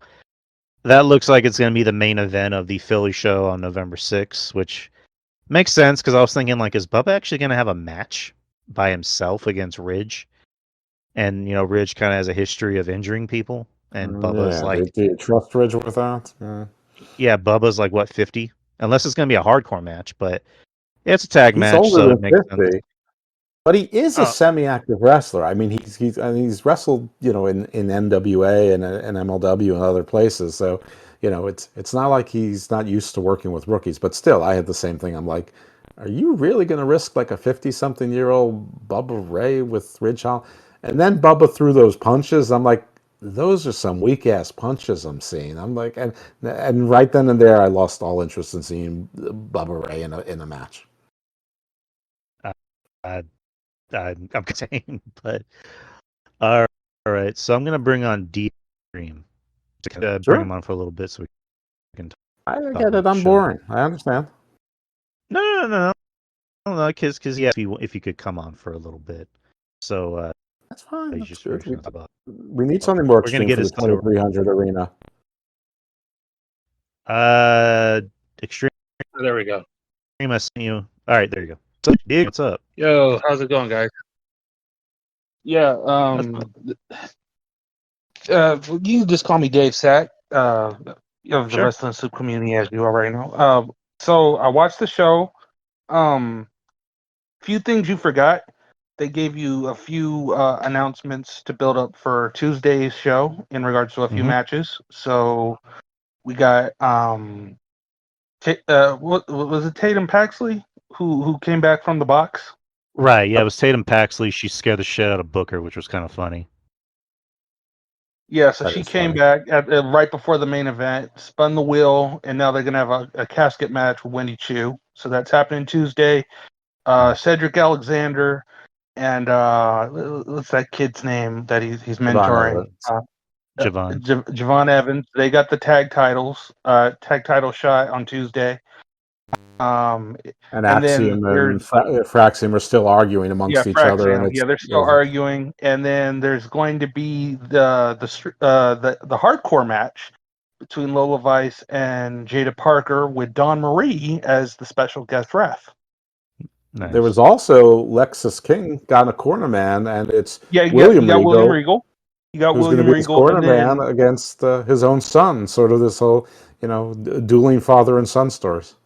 that looks like it's going to be the main event of the Philly show on November 6th, which makes sense because I was thinking, like, is Bubba actually going to have a match by himself against Ridge? And Ridge kind of has a history of injuring people, and Bubba's Yeah, like, do you trust Ridge with that? Yeah. yeah, Bubba's like what 50, unless it's going to be a hardcore match, but it's a tag He's match, older so than it makes sense. 50. But he is a Oh, semi-active wrestler. I mean, he's wrestled, in NWA and MLW and other places. So, it's not like he's not used to working with rookies. But still, I had the same thing. I'm like, are you really going to risk like a 50-something-year-old Bubba Ray with Ridge Holland? And then Bubba threw those punches. I'm like, those are some weak ass punches I'm seeing. I'm like, and right then and there, I lost all interest in seeing Bubba Ray in a match. I, I, I'm saying, but all right. So I'm going to bring on D Dream to bring him Sure, on for a little bit so we can I talk get about it. the I'm show. boring. I understand. No, because he asked me if he could come on for a little bit. So That's fine. he's That's just good. curious We about. we need something more We're gonna extreme get for the his thoughts. 2300 arena. Uh, extreme. There we go. I sent you. All right, there you go. So, Dig, what's up? Yo, how's it going, guys? Yeah, That's fine. you can just call me Dave Sack, of the Sure. Wrestling Soup community, as you already know. So I watched the show. Few things you forgot. They gave you a few announcements to build up for Tuesday's show in regards to a few Mm-hmm. matches. So we got what was it, Tatum Paxley, who came back from the box? Right. Yeah, it was Tatum Paxley. She scared the shit out of Booker, which was kind of funny. Yeah, so That she is came funny. back right before the main event, spun the wheel, and now they're gonna have a casket match with Wendy Chu. So that's happening Tuesday. Nice. Cedric Alexander and what's that kid's name that he's Devon mentoring? Evans Javon. Javon Evans. They got the tag titles, tag title shot on Tuesday. Um, and and then Axiom there's and Fraxium are still arguing yeah, amongst each other, and Fraxium. Yeah, they're still arguing, and then there's going to be the hardcore match between Lola Vice and Jada Parker with Dawn Marie as the special guest ref. there was Nice. also Lexus King got a corner man, and it's Yeah, you William got William Regal Regal. You got who's going to William be his Regal, corner and man then against his own son. Sort of this whole, dueling father and son stories.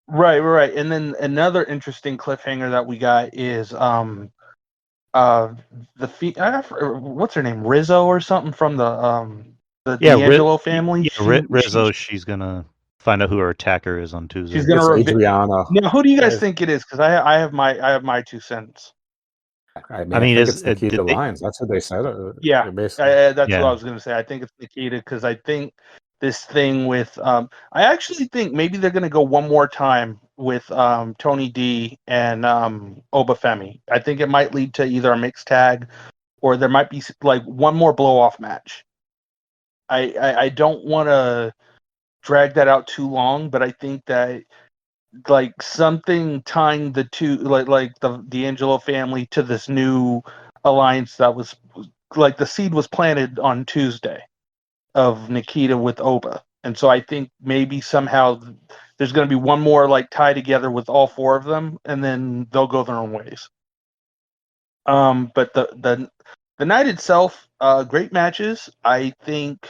right, and then another interesting cliffhanger that we got is uh what's her name, Rizzo or something from the Yeah, D'Angelo family. Rizzo. She's gonna find out who her attacker is on She's Tuesday. gonna It's Adriana. Now, who do you guys Uh, think it is? Because I have my 2 cents. I mean, I I mean, think is it's did Nikita they? Lyons. That's what they said. Yeah, Basically, that's what I Yeah. was gonna say. I think it's Nikita because I think this thing with I actually think maybe they're gonna go one more time with Tony D and Obafemi. I think it might lead to either a mixed tag or there might be like one more blow off match. I don't want to drag that out too long, but I think that like something tying the two, like the D'Angelo family to this new alliance that was like the seed was planted on Tuesday of Nikita with Oba. And so I think maybe somehow there's going to be one more like tie together with all four of them, and then they'll go their own ways. But the night itself, great matches. I think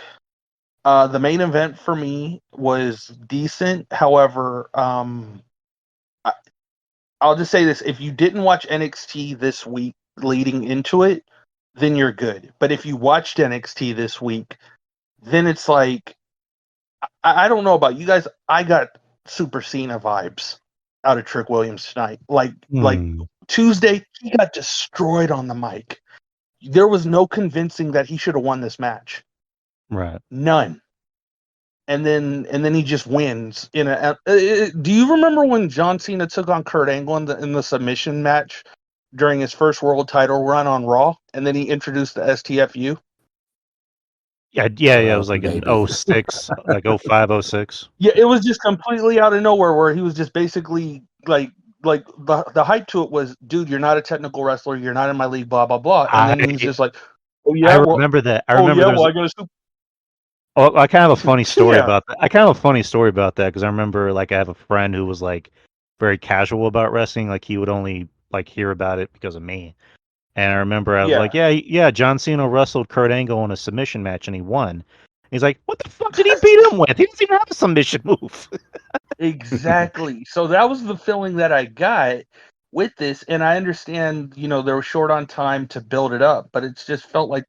the main event for me was decent. However, I'll just say this: if you didn't watch NXT this week leading into it, then you're good. But if you watched NXT this week, then it's like I don't know about you guys. I got Super Cena vibes out of Trick Williams tonight. Like Hmm. Tuesday, he got destroyed on the mic. There was no convincing that he should have won this match. Right. None. And then he just wins in a. Do you remember when John Cena took on Kurt Angle in the submission match during his first world title run on Raw, and then he introduced the STFU? Yeah. It was like in maybe. '06, like '05, '06. Yeah, it was just completely out of nowhere where he was just basically like like the hype to it was, dude, you're not a technical wrestler, you're not in my league, blah blah blah. And then he's just like, oh I yeah, well, remember that. I oh remember yeah, there well was. I got a super. Oh, I kind of have a funny story Yeah, about that. I kind of have a funny story about that because I remember like I have a friend who was like very casual about wrestling. Like he would only like hear about it because of me. And I remember I was yeah. like, yeah, John Cena wrestled Kurt Angle in a submission match and he won. He's like, what the fuck did he beat him with? He doesn't even have a submission move. Exactly. So that was the feeling that I got with this, and I understand, they were short on time to build it up, but it's just felt like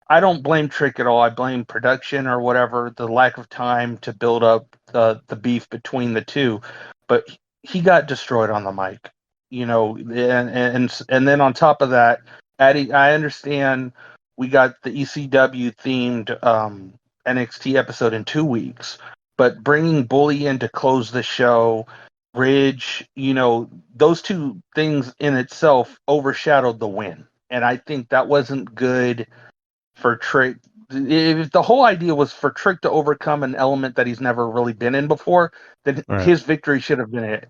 I don't blame Trick at all. I blame production or whatever, the lack of time to build up the beef between the two. But he got destroyed on the mic, and then on top of that, adding, I understand we got the ECW themed NXT episode in 2 weeks, but bringing Bully in to close the show, Ridge, those two things in itself overshadowed the win, and I think that wasn't good for Trick. If the whole idea was for Trick to overcome an element that he's never really been in before, then Right. his victory should have been it.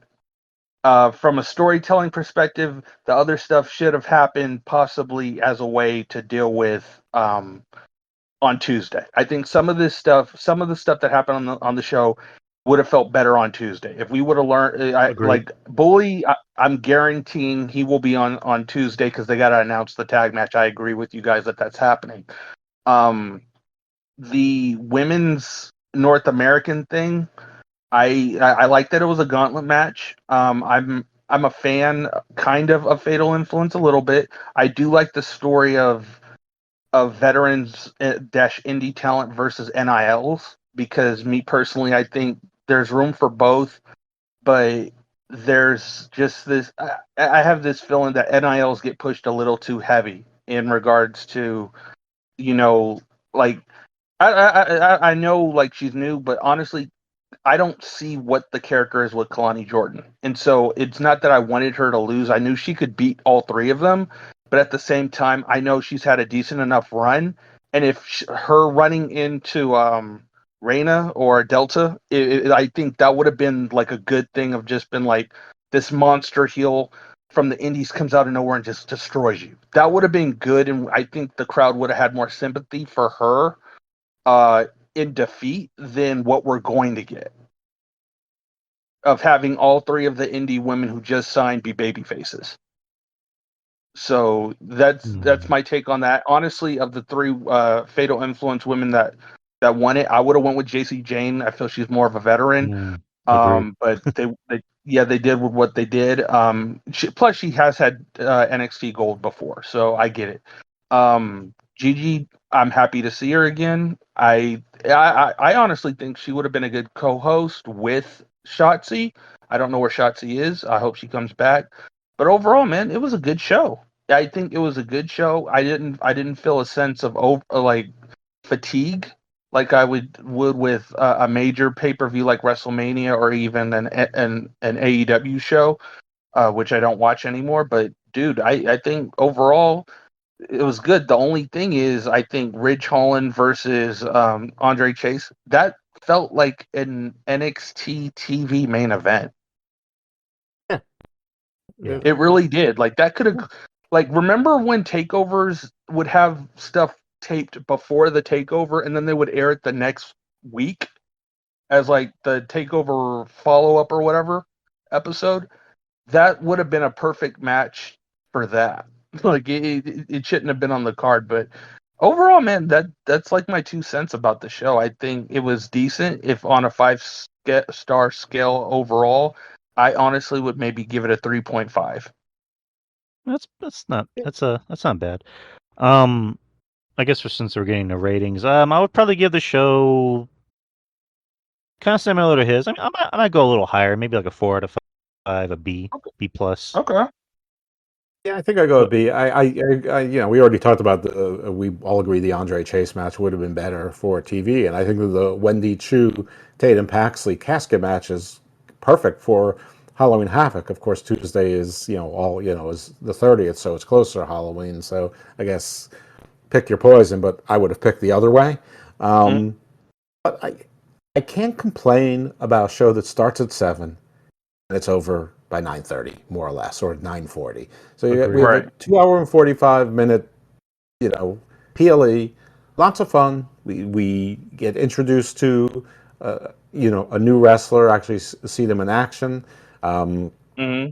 From a storytelling perspective, the other stuff should have happened possibly as a way to deal with on Tuesday. I think some of the stuff that happened on the show would have felt better on Tuesday if we would have learned. Agreed. Like Bully, I'm guaranteeing he will be on Tuesday because they got to announce the tag match. I agree with you guys that that's happening. Um, the women's North American thing, I like that it was a gauntlet match. I'm a fan kind of Fatal Influence a little bit. I do like the story of veterans dash indie talent versus NILs because me personally, I think there's room for both, but there's just this. I have this feeling that NILs get pushed a little too heavy in regards to you know like I know like she's new, but honestly, I don't see what the character is with Kalani Jordan. And so it's not that I wanted her to lose. I knew she could beat all three of them, but at the same time, I know she's had a decent enough run. And if her running into Reina or Delta, I think that would have been like a good thing of just been like this monster heel from the Indies comes out of nowhere and just destroys you. That would have been good, and I think the crowd would have had more sympathy for her uh, in defeat than what we're going to get of having all three of the indie women who just signed be baby faces. So that's Mm, my take on that. Honestly, of the three Fatal Influence women that won it, I would have went with JC Jane. I feel she's more of a veteran. agreed. But they did with what they did. Plus she has had NXT Gold before, so I get it. Gigi, I'm happy to see her again. I honestly think she would have been a good co-host with Shotzi. I don't know where Shotzi is. I hope she comes back. But overall, man, it was a good show. I think it was a good show. I didn't feel a sense of like fatigue like I would with a major pay per view like WrestleMania or even an AEW show, which I don't watch anymore. But dude, I think overall it was good. The only thing is, I think Ridge Holland versus Andre Chase that felt like an NXT TV main event. Yeah. Yeah. It really did. Like that could have, like, remember when takeovers would have stuff taped before the takeover, and then they would air it the next week as like the takeover follow up or whatever episode. That would have been a perfect match for that. Like it shouldn't have been on the card, but overall, man, that's like my 2 cents about the show. I think it was decent. If on a five-star scale overall, I honestly would maybe give it a 3.5. That's not bad. Um, I guess since we're getting the ratings, I would probably give the show kind of similar to his. I mean, I might go a little higher, maybe like a 4 out of 5, a B, Okay. B plus. Okay. Yeah, I think I go with But B. We already talked about we all agree the Andre Chase match would have been better for TV, and I think that the Wendy Chu Tatum Paxley casket match is perfect for Halloween Havoc. Of course, Tuesday is is the 30th, so it's closer to Halloween. So I guess pick your poison, but I would have picked the other way. Mm, Um, but I can't complain about a show that starts at 7 and it's over by 9:30, more or less, or 9:40. So we Agreed. have a Right. 2 hour and 45 minute, PLE, lots of fun. We get introduced to, a new wrestler, actually see them in action. Um, Hmm.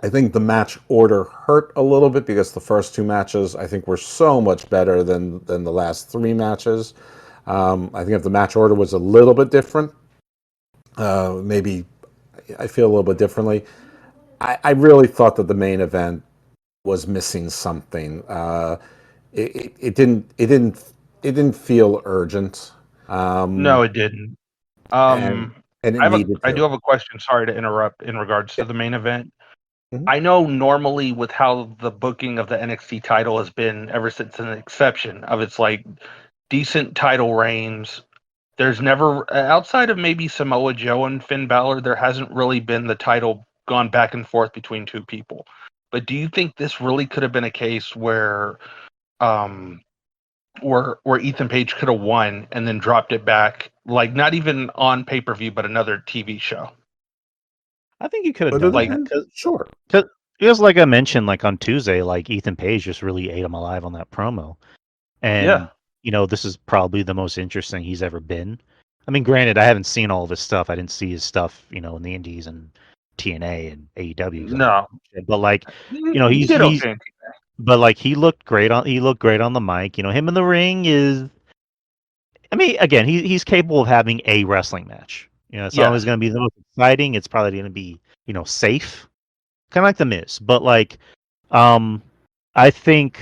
I think the match order hurt a little bit because the first two matches I think were so much better than the last three matches. I think if the match order was a little bit different, maybe I feel a little bit differently. I really thought that the main event was missing something. It didn't feel urgent, No, it didn't. and Um, and it needed I do to. have a question. Sorry to interrupt in regards Yeah. to the main event. Mhm. I know normally with how the booking of the NXT title has been ever since an exception of its like decent title reigns. There's never outside of maybe Samoa Joe and Finn Balor, there hasn't really been the title gone back and forth between two people. But do you think this really could have been a case um where Ethan Page could have won and then dropped it back, like not even on pay-per-view, but another TV show? I think you could have Could it done have Like, that been? Sure. because, like I mentioned, like on Tuesday, like Ethan Page just really ate him alive on that promo, yeah, and this is probably the most interesting he's ever been. I mean, granted, I haven't seen all of his stuff. I didn't see his stuff, in the Indies and TNA and AEW. 'Cause no, but like, he did he's okay. but like he looked great on the mic. Him in the ring is. I mean, again, he's capable of having a wrestling match. It's not always Yes, going to be the most exciting. It's probably going to be safe, kind of like the Miz. But like, um, I think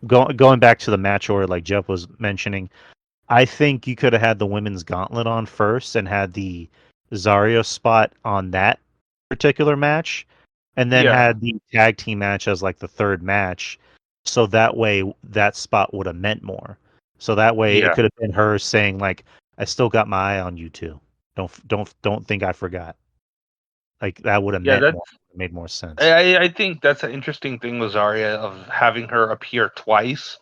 going back to the match order, like Jeff was mentioning, I think you could have had the women's gauntlet on first and had the Zario spot on that particular match, and then yeah, had the tag team match as like the third match. So that way, that spot would have meant more. So that way, it yeah, could have been her saying like, "I still got my eye on you too. Don't think I forgot." Like that would have yeah. meant That's more, made more sense. I think that's an interesting thing with Zarya of having her appear twice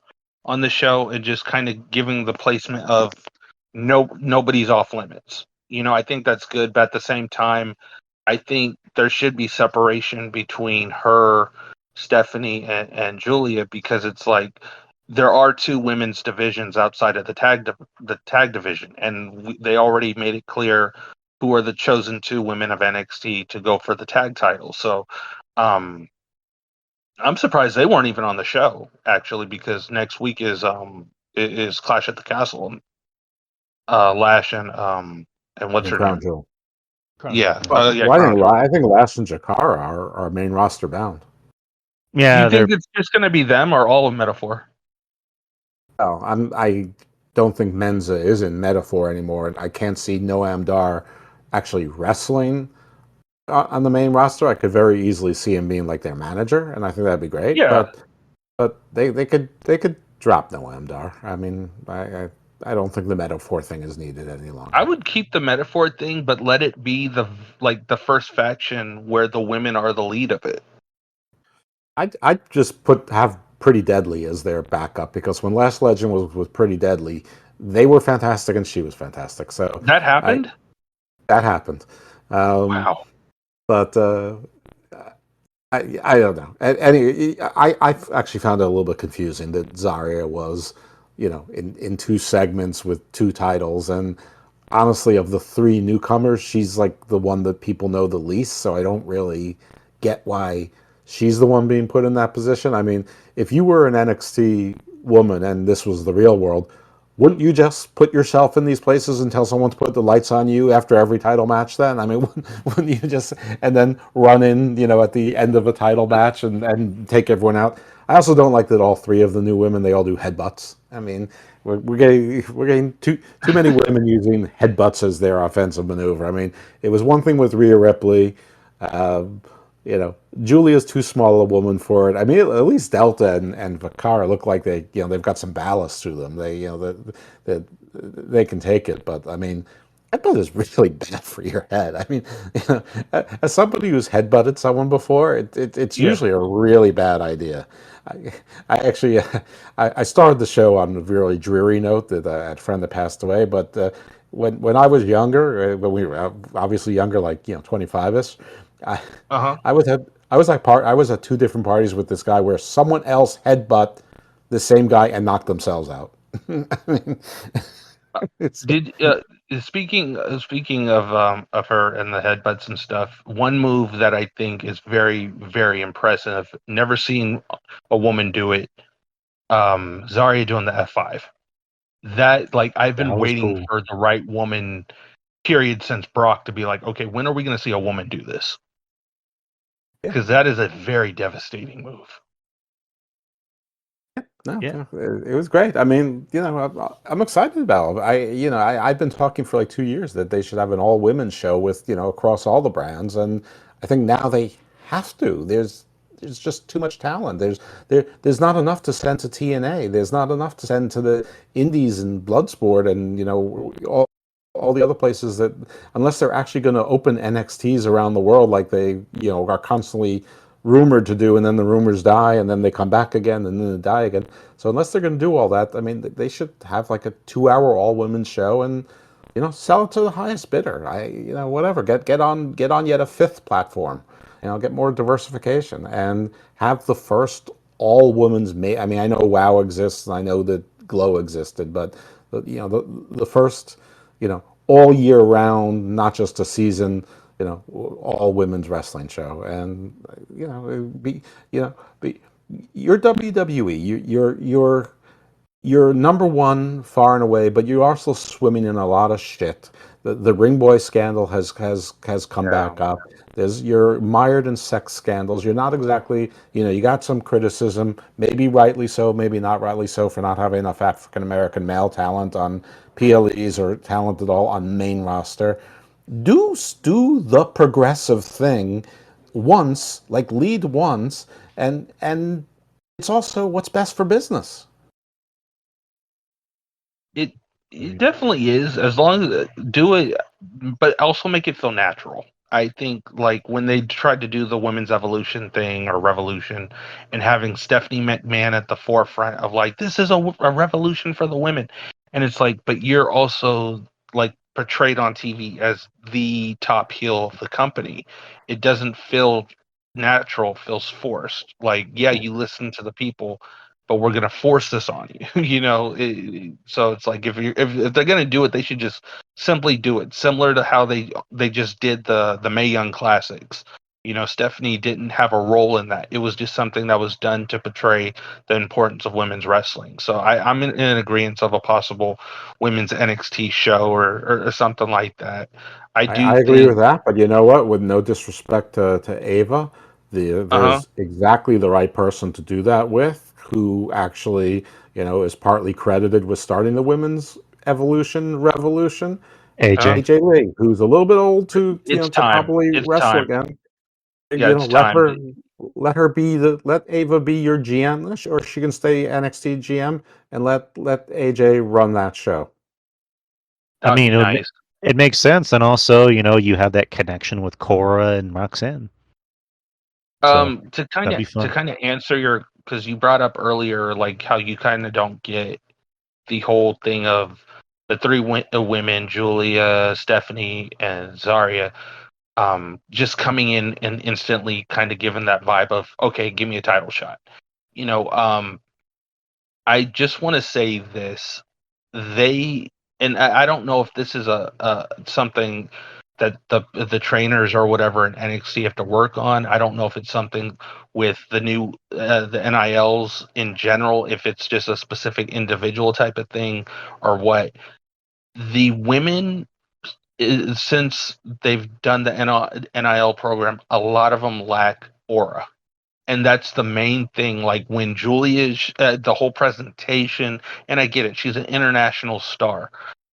on the show and just kind of giving the placement of nobody's off limits. I think that's good, but at the same time, I think there should be separation between her, Stephanie, and Julia because it's like there are two women's divisions outside of the tag division, and they already made it clear who are the chosen two women of NXT to go for the tag title. So, um, I'm surprised they weren't even on the show actually because next week is Clash at the Castle, Lash and what's And her Crown name? Jewel. Crown Jewel, Yeah, yeah. Well, Crown Jewel. I think Lash and Jakara are main roster bound. Do you Yeah, think it's just going to be them or all of Metaphor? Oh, I don't think Menza is in Metaphor anymore, and I can't see Noam Dar actually wrestling on the main roster. I could very easily see him being like their manager, and I think that'd be great. Yeah, But they could drop Noam Dar. I mean, I don't think the Metaphor thing is needed any I longer. would keep the Metaphor thing, but let it be the first faction where the women are the lead of it. I'd just have Pretty Deadly as their backup because when Last Legend was Pretty Deadly, they were fantastic and she was fantastic. So That I happened. that happened. Um, Wow. but I don't know. I actually found it a little bit confusing that Zarya was, in two segments with two titles, and honestly, of the three newcomers, she's like the one that people know the least. So I don't really get why she's the one being put in that position. I mean, if you were an NXT woman and this was the real world, wouldn't you just put yourself in these places and tell someone to put the lights on you after every title match then? I mean, wouldn't you just, and then run in, at the end of a title match and take everyone out? I also don't like that all three of the new women, they all do headbutts. I mean, we're getting too many women using headbutts as their offensive maneuver. I mean, it was one thing with Rhea Ripley. Uh, Julia's too small a woman for it. I mean, at least Delta and Vakara look like they've got some ballast to them. They can take it. But I mean, headbutt is really bad for your head. I mean, as somebody who's headbutted someone before, it's Yeah. usually a really bad idea. I, I actually, I started the show on a really dreary note that I had a friend that passed away, but when I was younger, when we were obviously younger, like 25ish, I Uh-huh. I was at two different parties with this guy where someone else headbutt the same guy and knocked themselves out. I mean, it's Did speaking of her and the headbutts and stuff, one move that I think is very, very impressive. Never seen a woman do it. Zarya doing the F5. That, like, I've been That was waiting cool. for the right woman period since Brock to be like, okay, when are we going to see a woman do this? yeah. Because that is a very devastating move. No, Yeah. no, it was great. I mean, I'm excited about it. I've been talking for like 2 years that they should have an all women show with, across all the brands, and I think now they have to. There's just too much talent. There's not enough to send to TNA. There's not enough to send to the Indies and Bloodsport and all the other places that unless they're actually going to open NXTs around the world like they are constantly rumored to do, and then the rumors die, and then they come back again, and then they die again. So unless they're going to do all that, I mean, they should have like a 2 hour all women show, and sell it to the highest bidder. Whatever. Get on yet a fifth platform. Get more diversification and have the first all women's. I mean, I know WoW exists, and I know that Glow existed, but the first all year round, not just a season, all women's wrestling show, and be be you're WWE. You're number one far and away, but you're also swimming in a lot of shit. The Ring Boy scandal has come Yeah. back up. You're mired in sex scandals. You're not exactly, you got some criticism, maybe rightly so, maybe not rightly so, for not having enough African American male talent on PLEs or talent at all on main roster. Do the progressive thing once, like lead once, and it's also what's best for business. It it definitely is, as long as do it, but also make it feel natural. I think, like, when they tried to do the women's evolution thing or revolution, and having Stephanie McMahon at the forefront of, like, this is a revolution for the women, and it's like, but you're also, like, portrayed on TV as the top heel of the company. It doesn't feel natural, it feels forced. Like, yeah, Yeah. you listen to the people, but we're gonna force this on you. So it's like, if they're gonna do it, they should just simply do it, similar to how they just did the Mae Young Classics. Stephanie didn't have a role in that. It was just something that was done to portray the importance of women's wrestling. So I'm in agreement of a possible women's NXT show, or something like that. I do I agree think. with that, but you know what? With no disrespect to Ava, Uh-huh. there's exactly the right person to do that with, who actually, is partly credited with starting the women's evolution revolution. Uh-huh. AJ. AJ Lee, who's a little bit old It's to time. probably It's wrestle time. again. Yeah, it's Let time. let Ava be your GM, or she can stay NXT GM, and let AJ run that show. I That would mean, be nice. it makes sense, and also, you have that connection with Cora and Roxanne, so To kind that'd of be to fun. kind of answer your, because you brought up earlier, like, how you kind of don't get the whole thing of the three women, Julia, Stephanie, and Zarya, just coming in and instantly kind of giving that vibe of, okay, give me a title shot. You know, um, I just want to say this. They, and I don't know if this is a something that the trainers or whatever in NXT have to work on. I don't know if it's something with the NILs in general, if it's just a specific individual type of thing or what. The women, since they've done the NIL program, a lot of them lack aura, and that's the main thing. Like, when Julia's the whole presentation, and I get it, she's an international star,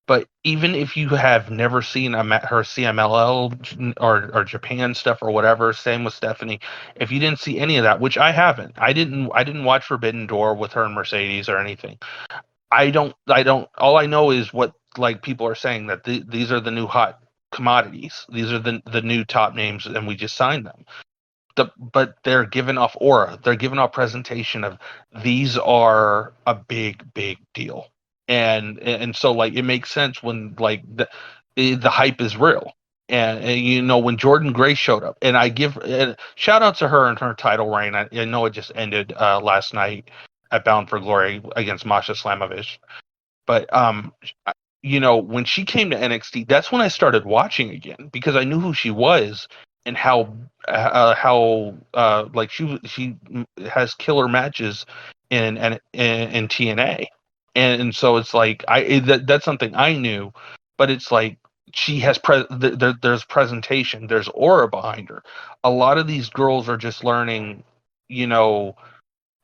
but even if you have never seen her CMLL or Japan stuff or whatever, same with Stephanie. If you didn't see any of that, which I haven't, I didn't watch Forbidden Door with her and Mercedes or anything. I don't. All I know is what, like, people are saying, that these are the new hot commodities. These are the new top names, and we just signed them. But they're giving off aura. They're giving off presentation of, these are a big, big deal. and so like it makes sense when like the hype is real. And you know when Jordan Gray showed up, and I give shout out to her and her title reign. I know it just ended last night at Bound for Glory against Masha Slamovich. But you know, when she came to NXT, that's when I started watching again because I knew who she was and how like she has killer matches in TNA, and so it's like that's something I knew, but it's like she has there's presentation, there's aura behind her. A lot of these girls are just learning, you know,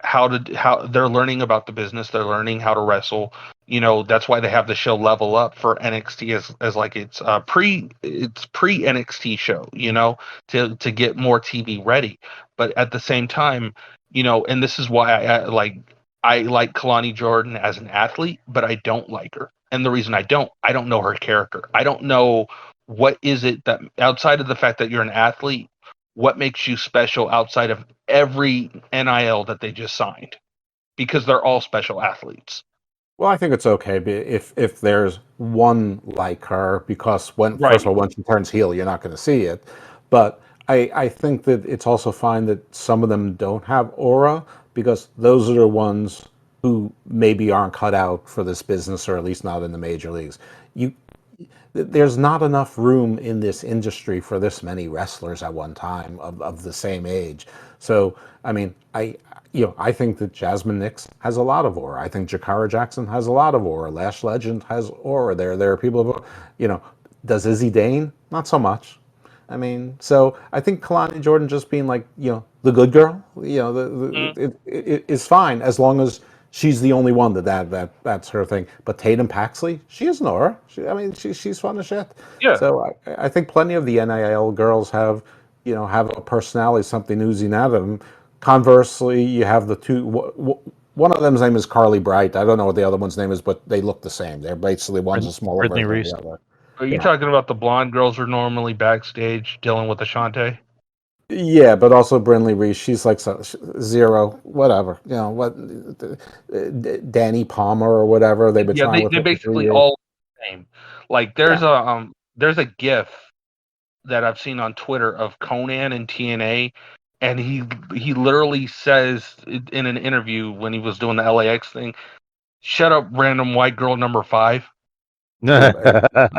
how they're learning about the business, they're learning how to wrestle. You know, that's why they have the show Level Up for NXT as like it's pre NXT show, you know, to get more TV ready. But at the same time, you know, and this is why I like Kalani Jordan as an athlete, but I don't like her. And the reason I don't know her character. I don't know what is it that outside of the fact that you're an athlete, what makes you special outside of every NIL that they just signed, because they're all special athletes. Well, I think it's okay if there's one like her, because when first of Right. all, when she turns heel, you're not going to see it. But I think that it's also fine that some of them don't have aura, because those are the ones who maybe aren't cut out for this business, or at least not in the major leagues. You There's not enough room in this industry for this many wrestlers at one time of the same age. So, I mean, I think that Jasmine Nix has a lot of aura. I think Jakara Jackson has a lot of aura. Lash Legend has aura. There are people who, does Izzy Dane? Not so much. I mean, so I think Kalani Jordan just being like, the good girl, Mm. it is fine, as long as she's the only one that's her thing. But Tatum Paxley, she has an aura. She's fun as shit. Yeah. So I think plenty of the NIL girls have a personality, something oozing out of them. Conversely, you have the two. One of them's name is Carly Bright. I don't know what the other one's name is, but they look the same. They're basically, one's a smaller Brittany version of Reese. the other. Are you Yeah. talking about the blonde girls who are normally backstage dealing with Ashante? Yeah, but also Brinley Reese, she's like zero, whatever. Danny Palmer or whatever. They've been Yeah, trying with they her for three basically years. all the same. Like Yeah. there's a GIF that I've seen on Twitter of Conan and TNA, and he literally says in an interview when he was doing the LAX thing, "Shut up, random white girl number 5." Yeah,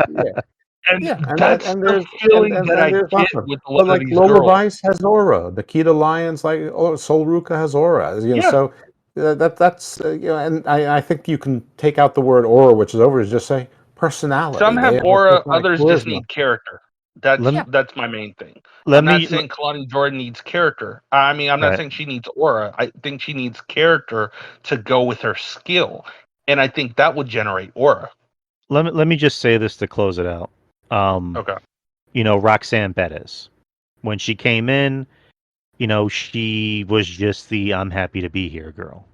yeah, And yeah, that's and the there's feeling that and I there's get nothing. with a lot But of like these Lola girls. Vice has aura. Nikita Lyons, like, Sol Ruka has aura. Yeah, So that's and I think you can take out the word aura, which is over, is just say personality. some They have have a aura, certain like others just charisma. need character. let Yeah. That's my main thing. let I'm not me saying Kalani Jordan needs character. I mean, I'm not right. saying she needs aura. I think she needs character to go with her skill, and I think that would generate aura. Let me just say this to close it out. Okay. Roxanne Bettis, when she came in, she was just the "I'm happy to be here" girl.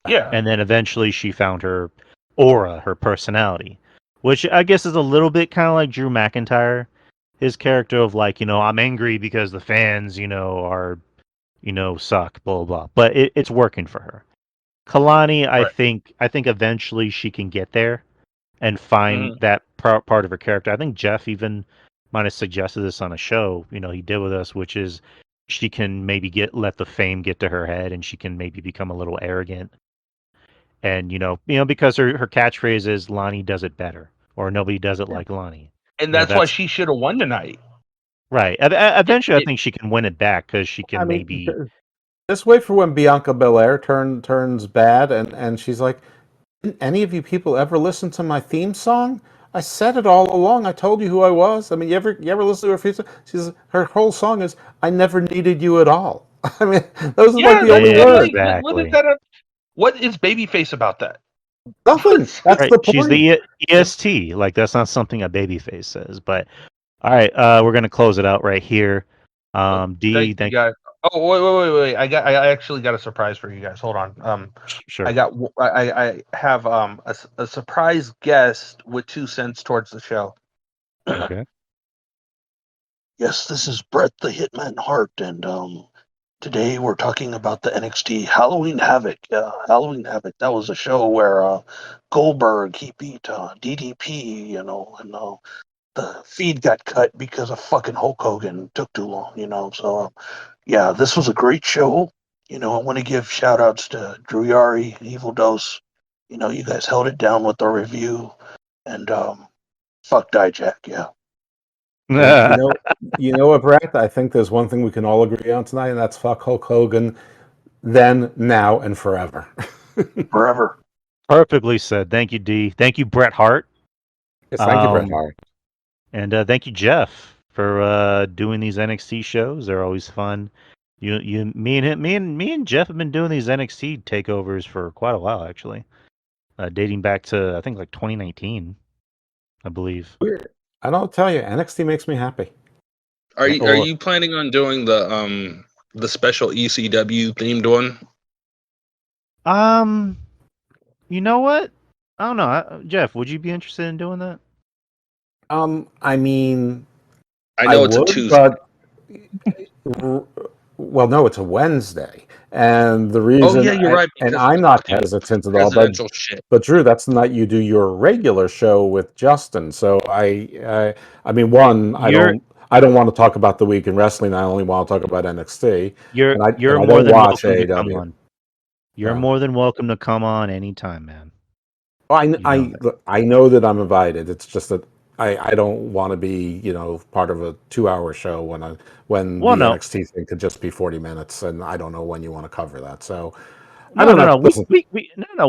Yeah. And then eventually she found her aura, her personality, which I guess is a little bit kind of like Drew McIntyre, his character of like, I'm angry because the fans, are, suck, blah, blah, blah. But it's working for her. Kalani, Right. I think eventually she can get there and find Hmm. that part of her character. I think Jeff even might have suggested this on a show, he did with us, which is she can maybe let the fame get to her head and she can maybe become a little arrogant. And because her catchphrase is Lonnie does it better, or nobody does it Yeah. like Lonnie. And that's why That's she should have won tonight. right. It, Eventually, I it, think she can win it back because she I can mean, maybe. just wait for when Bianca Belair turns bad, and she's like, "Didn't any of you people ever listen to my theme song? I said it all along. I told you who I was. I mean, you ever listen to her theme song? Her whole song is, 'I never needed you at all.'" I mean, those are like yeah, the that's only words. what is Exactly. that? What is babyface about that? Nothing. That's Right. the She's point. the EST. Like that's not something a babyface says. But all right, we're gonna close it out right here. D, Thank you thank. guys. Oh wait! I actually got a surprise for you guys. Hold on. I Sure. got I have a surprise guest with 2 cents towards the show. Okay. Yes, this is Brett the Hitman Hart, and Today we're talking about the NXT Halloween Havoc. Halloween Havoc. That was a show where Goldberg he beat DDP, and the feed got cut because of fucking Hulk Hogan. It took too long. So yeah, this was a great show. I want to give shout outs to Drew Yari, Evil Dose. You guys held it down with the review, and fuck Dijak. Yeah. You know what, Brett? I think there's one thing we can all agree on tonight, and that's fuck Hulk Hogan, then, now, and forever. Forever. Perfectly said. Thank you, D. Thank you, Bret Hart. Yes, thank you, Bret Hart. And thank you, Jeff, for doing these NXT shows. They're always fun. Me and Jeff have been doing these NXT takeovers for quite a while, actually, dating back to I think like 2019, I believe. Weird. I don't tell you, NXT makes me happy. Are Yeah, you are or you planning on doing the special ECW themed one? you know what? I don't know, Jeff. Would you be interested in doing that? I mean, I I know it's a would, Tuesday. but well, no, it's a Wednesday, and the Oh reason, yeah, you're right. and Because I'm it's not fucking hesitant at all, presidential shit. but Drew, that's the night you do your regular show with Justin. So I mean, one, You're I don't want to talk about the week in wrestling. I only want to talk about NXT, you're and I you're more don't than watch welcome to come AEW. on. You're Uh, more than welcome to come on anytime, man. You know I that. I know that I'm invited. It's just that I don't want to be, part of a 2 hour show when Well, the no, NXT thing could just be 40 minutes, and I don't know when you want to cover that. So I no, don't no, know. no. Listen,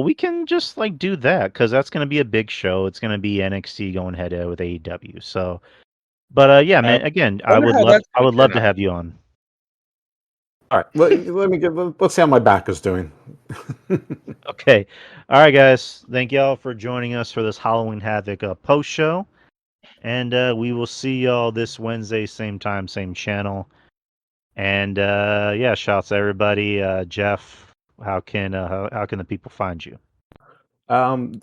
We can just like do that because that's gonna be a big show. It's gonna be NXT going head to head with AEW. So, but yeah, I man. Again, wonder how that's I going would to turn love to out. have you on. all right. Let's see how my back is doing. Okay, all right, guys. Thank y'all for joining us for this Halloween Havoc post show, and we will see y'all this Wednesday, same time, same channel. And yeah, shouts to everybody. Jeff, how can the people find you? On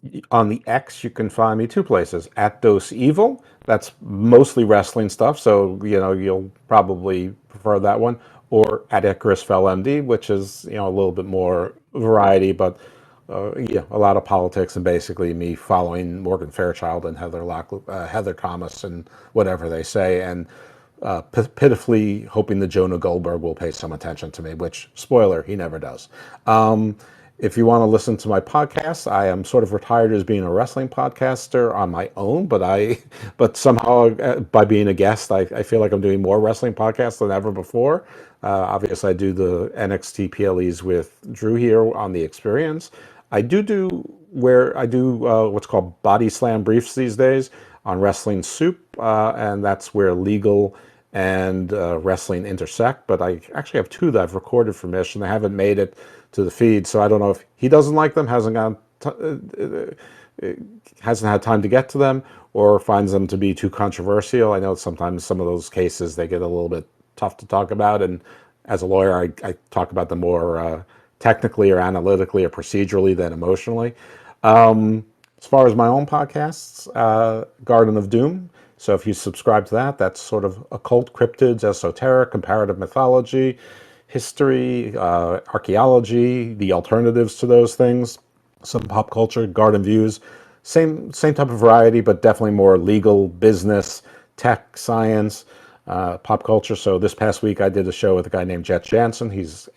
the X, you can find me two places. At Dose Evil, that's mostly wrestling stuff, so you'll probably prefer that one. Or at Icarus Fell MD, which is a little bit more variety, but yeah, a lot of politics and basically me following Morgan Fairchild and Heather Thomas and whatever they say, and pitifully hoping that Jonah Goldberg will pay some attention to me, which, spoiler, he never does. If you want to listen to my podcast, I am sort of retired as being a wrestling podcaster on my own, but somehow by being a guest, I feel like I'm doing more wrestling podcasts than ever before. Obviously, I do the NXT PLEs with Drew here on the Experience. I do what's called Body Slam Briefs these days on Wrestling Soup, and that's where legal and wrestling intersect. But I actually have two that I've recorded for Mish, and they haven't made it to the feed. So I don't know if he doesn't like them, hasn't had time to get to them, or finds them to be too controversial. I know sometimes some of those cases they get a little bit tough to talk about, and as a lawyer, I talk about them more technically or analytically or procedurally than emotionally. As far as my own podcasts, Garden of Doom. So if you subscribe to that, that's sort of occult cryptids, esoteric, comparative mythology, history, archaeology, the alternatives to those things, some pop culture, garden views, same type of variety, but definitely more legal, business, tech, science, pop culture. So this past week I did a show with a guy named Jet Jansen. He's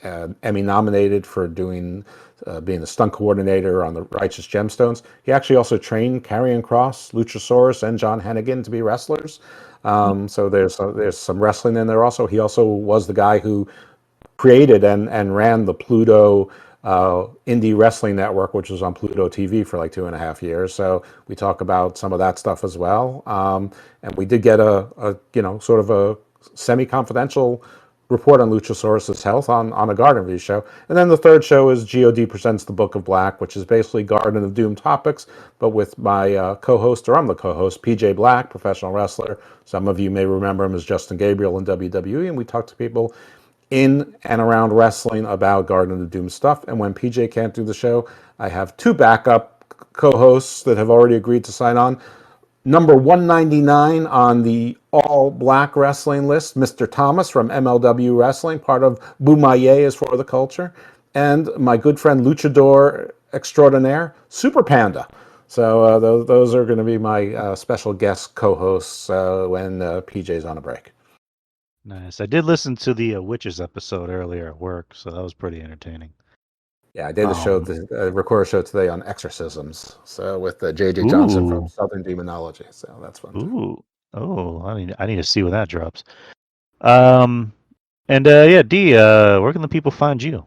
Emmy nominated for being the stunt coordinator on the Righteous Gemstones. He actually also trained Karrion Kross, Luchasaurus, and John Hennigan to be wrestlers. So there's some wrestling in there also. He also was the guy who created and ran the Pluto Indie Wrestling Network, which was on Pluto TV for like 2.5 years. So we talk about some of that stuff as well. And we did get a sort of a semi-confidential report on Luchasaurus's health on a Garden View show. And then the third show is God Presents the Book of Black, which is basically Garden of Doom topics, but with my co-host, or I'm the co-host, PJ Black, professional wrestler. Some of you may remember him as Justin Gabriel in WWE, and we talk to people in and around wrestling about Garden of Doom stuff. And when PJ can't do the show, I have two backup co-hosts that have already agreed to sign on. Number 199 on the all black wrestling list, Mr. Thomas from MLW Wrestling, part of Boomaye is for the culture. And my good friend Luchador Extraordinaire, Super Panda. So those are going to be my special guest co-hosts when PJ's on a break. Nice. I did listen to the Witches episode earlier at work, so that was pretty entertaining. Yeah, I did record a show today on exorcisms. So with J.J. Johnson from Ooh. Southern Demonology. So that's fun. Ooh. Oh, I need to see where that drops. And yeah, D, where can the people find you?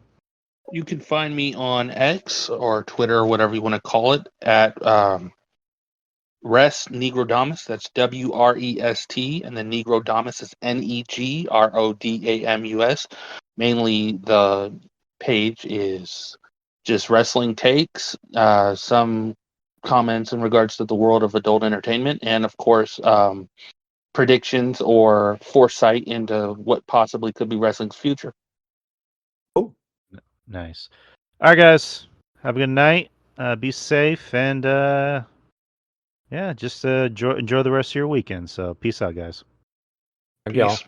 You can find me on X or Twitter or whatever you want to call it at Res Negrodamus. That's WREST, and then Negrodamus is NEGRODAMUS. Mainly, the page is just wrestling takes, some comments in regards to the world of adult entertainment, and of course, predictions or foresight into what possibly could be wrestling's future. Nice. All right, guys. Have a good night. Be safe, and yeah, just enjoy the rest of your weekend. So, peace out, guys. Thank y'all. Peace.